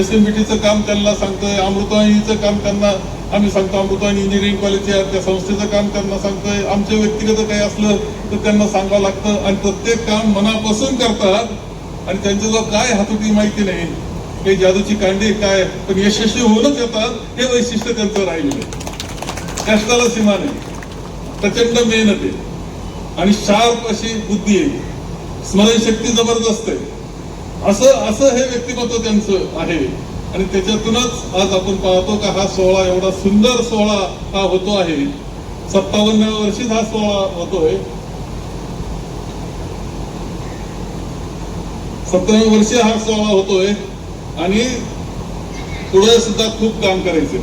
SMBTचं काम त्यांना सांगतोय, अमृतवाहिनीचं काम त्यांना आम्ही सांगतो, अमृतवाहिनी इंजिनिअरिंग कॉलेजच्या त्या संस्थेचं काम त्यांना सांगतोय. आमच्या व्यक्तिगत काही असलं तर त्यांना सांगावं लागतं आणि प्रत्येक काम मनापासून करतात आणि त्यांच्याजवळ काय हातोटी माहिती नाही, काही जादूची कांडी काय, पण यशस्वी होऊनच येतात. हे वैशिष्ट्य त्यांचं राहिलेलं. कष्टाला सीमा नाही, प्रचंड मेहनत आहे आणि शार्प अशी बुद्धी आहे, स्मरणशक्ती जबरदस्त आहे. असं हे व्यक्तिमत्व त्यांचं आहे आणि त्याच्यातूनच आज आपण पाहतो का हा सोहळा, एवढा सुंदर सोहळा हा होतो आहे. 57व्या वर्षीच हा सोहळा होतोय. 57व्या वर्षी हा सोहळा होतोय आणि पुढे सुद्धा खूप काम करायचं.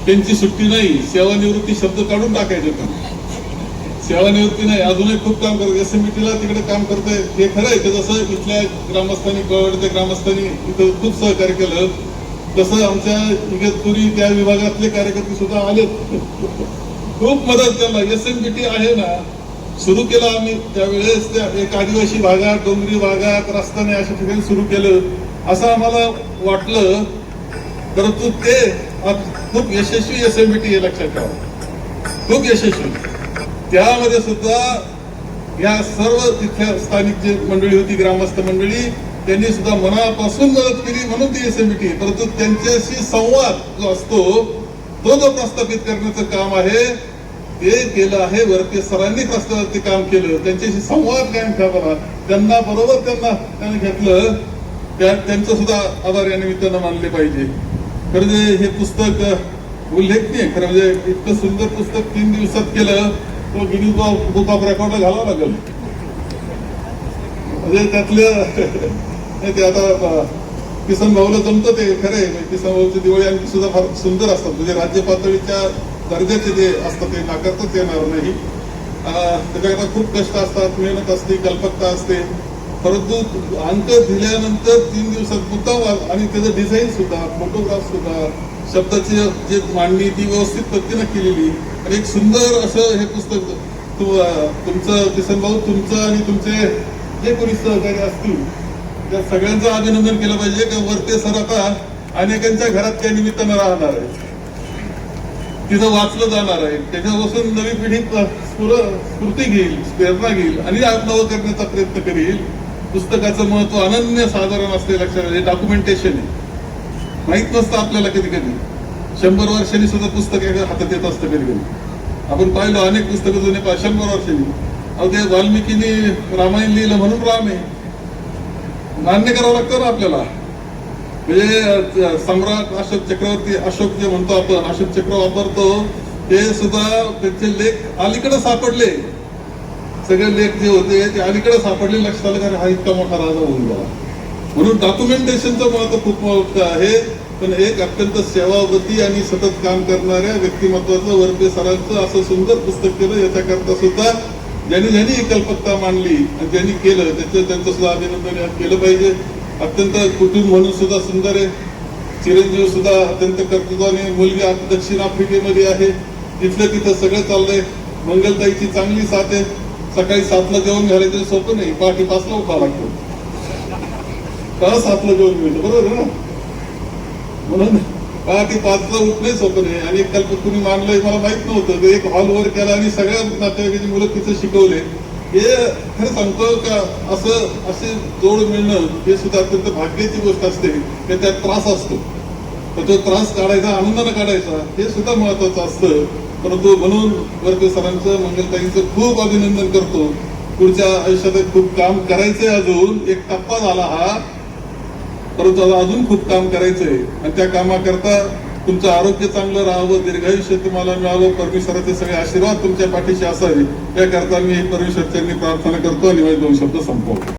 त्यांची सुट्टी नाही, सेवानिवृत्ती शब्द काढून टाकायचे. पण सेवानिवृत्ती नाही, अजूनही खूप काम करत. SMBTला तिकडे काम करतोय हे खरं आहे की जसं इथल्या ग्रामस्थांनी, कळवडच्या ग्रामस्थांनी इथं खूप सहकार्य केलं, तसं आमच्या इगतपुरी त्या विभागातले कार्यकर्ते सुद्धा आलेत, खूप मदत केला. SMBT आहे ना, सुरू केलं आम्ही त्यावेळेस त्या एक आदिवासी भागात, डोंगरी भागात, रस्त्याने अशा ठिकाणी सुरू केलं असं आम्हाला वाटलं, परंतु ते खूप यशस्वी SMBT हे लक्षात ठेवा, खूप यशस्वी. त्यामध्ये सुद्धा या सर्व तिथल्या स्थानिक जे मंडळी होती, ग्रामस्थ मंडळी, त्यांनी सुद्धा मनापासून मदत केली म्हणून ती SMBT. परंतु त्यांच्याशी संवाद जो असतो तो जो प्रस्थापित करण्याचं काम आहे ते केलं आहे वरपे सरांनी. प्रस्थापित काम केलं, त्यांच्याशी संवाद कायम ठेवला, त्यांना बरोबर त्यांनी घेतलं. त्यांचं सुद्धा आभार या निमित्तानं मानले पाहिजे. खरं हे पुस्तक उल्लेखनीय, खरं म्हणजे इतकं सुंदर पुस्तक 3 दिवसात केलं, तो गिनीज बुक ऑफ रेकॉर्डला घालावं लागेल. म्हणजे त्यातलं ते आता किसन भाऊला जमतं ते खरं आहे. किसन भाऊची दिवाळी आणखी सुद्धा फार सुंदर असतात, म्हणजे राज्य पातळीच्या दर्जाचे जे असतात ते नाकारताच येणार नाही. त्याच्याकरता खूप कष्ट असतात, मेहनत असते, कल्पकता असते. परंतु अंक दिल्यानंतर 3 दिवसात मुद्दा आणि त्याचं डिझाईन सुद्धा, फोटोग्राफ सुद्धा, शब्दाची जे मांडणी ती व्यवस्थित पद्धतीनं केलेली आणि एक सुंदर असं हे पुस्तक. तुमचं किसन भाऊ, तुमचं आणि तुमचे जे कोणी सहकारी असतील त्या सगळ्यांचं अभिनंदन केलं पाहिजे. का वरते सर आता अनेकांच्या घरात त्या निमित्तानं राहणार आहे, तिथं वाचलं जाणार आहे, त्याच्यापासून नवी पिढी स्फूर्ती घेईल, प्रेरणा घेईल आणि नवं करण्याचा प्रयत्न करील. पुस्तकाचं महत्व अनन्य साधारण असते. लक्षात, हे डॉक्युमेंटेशन आहे, माहित नसतं आपल्याला. कधी कधी 100 वर्षांनी सुद्धा पुस्तक हातात येत असतं. कधी कधी आपण पाहिलं अनेक पुस्तकं जुने 100 वर्षांनी. अहो ते वाल्मिकीने रामायण लिहिलं म्हणून राम आहे, मान्य करावं लागतं ना आपल्याला. म्हणजे सम्राट अशोक चक्रवर्ती, अशोक जे म्हणतो आपण, अशोक चक्र वापरतो, ते सुद्धा त्यांचे लेख अलीकडे सापडले. सगळे लेख जे होते ते अलीकडे सापडले. लक्षात आलं का हा इतका मोठा राजा होऊन गेला. म्हणून डॉक्युमेंटेशनचं महत्व खूप मोठं आहे. पण एक अत्यंत सेवावृत्ती आणि सतत काम करणाऱ्या व्यक्तिमत्वाचं वरपे सरांचं असं सुंदर पुस्तक केलं. याच्याकरता सुद्धा ज्यांनी ही कल्पकता मांडली आणि ज्यांनी केलं त्यांचं सुद्धा अभिनंदन केलं पाहिजे. अत्यंत कुटुंब म्हणून सुद्धा सुंदर आहे. चिरंजीव सुद्धा अत्यंत कर्तृत्वाने, मुलगी दक्षिण आफ्रिकेमध्ये आहे, तिथलं तिथं सगळं चाललंय. मंगलताईची चांगली साथ आहे. सकाळी 7ला जेवण घालायचं सोपं नाही, पहाटे 5ला उठावं लागतं. 7ला जेवण मिळतं, बरोबर आहे ना. म्हणून पहाटे 5ला उठणे सोपं नाही. आणि एक कल्पक कुणी मानलंय मला माहित नव्हतं, एक हॉल वर केला आणि सगळ्या नातेवाईकाची मुलं तिचं शिकवले. हे खरं सांगतो का असे जोड मिळणं हे सुद्धा अत्यंत भाग्याची गोष्ट असते. त्यात त्रास असतो, तर तो त्रास काढायचा, आनंदाने काढायचा, हे सुद्धा महत्वाचं असतं. परंतु म्हणून वरपे सरांचं, मंगलताईंचं खूप अभिनंदन करतो. पुढच्या आयुष्यात खूप काम करायचंय. अजून एक टप्पा झाला हा, परंतु अजून खूप काम करायचंय. आणि त्या कामाकरता तुमचं आरोग्य चांगलं राहावं, दीर्घायुष्य तुम्हाला मिळावं, परमेश्वराचे सगळे आशीर्वाद तुमच्या पाठीशी असावे, याकरता मी परमेश्वरच्यांनी प्रार्थना करतो आणि माझे 2 शब्द संपवतो.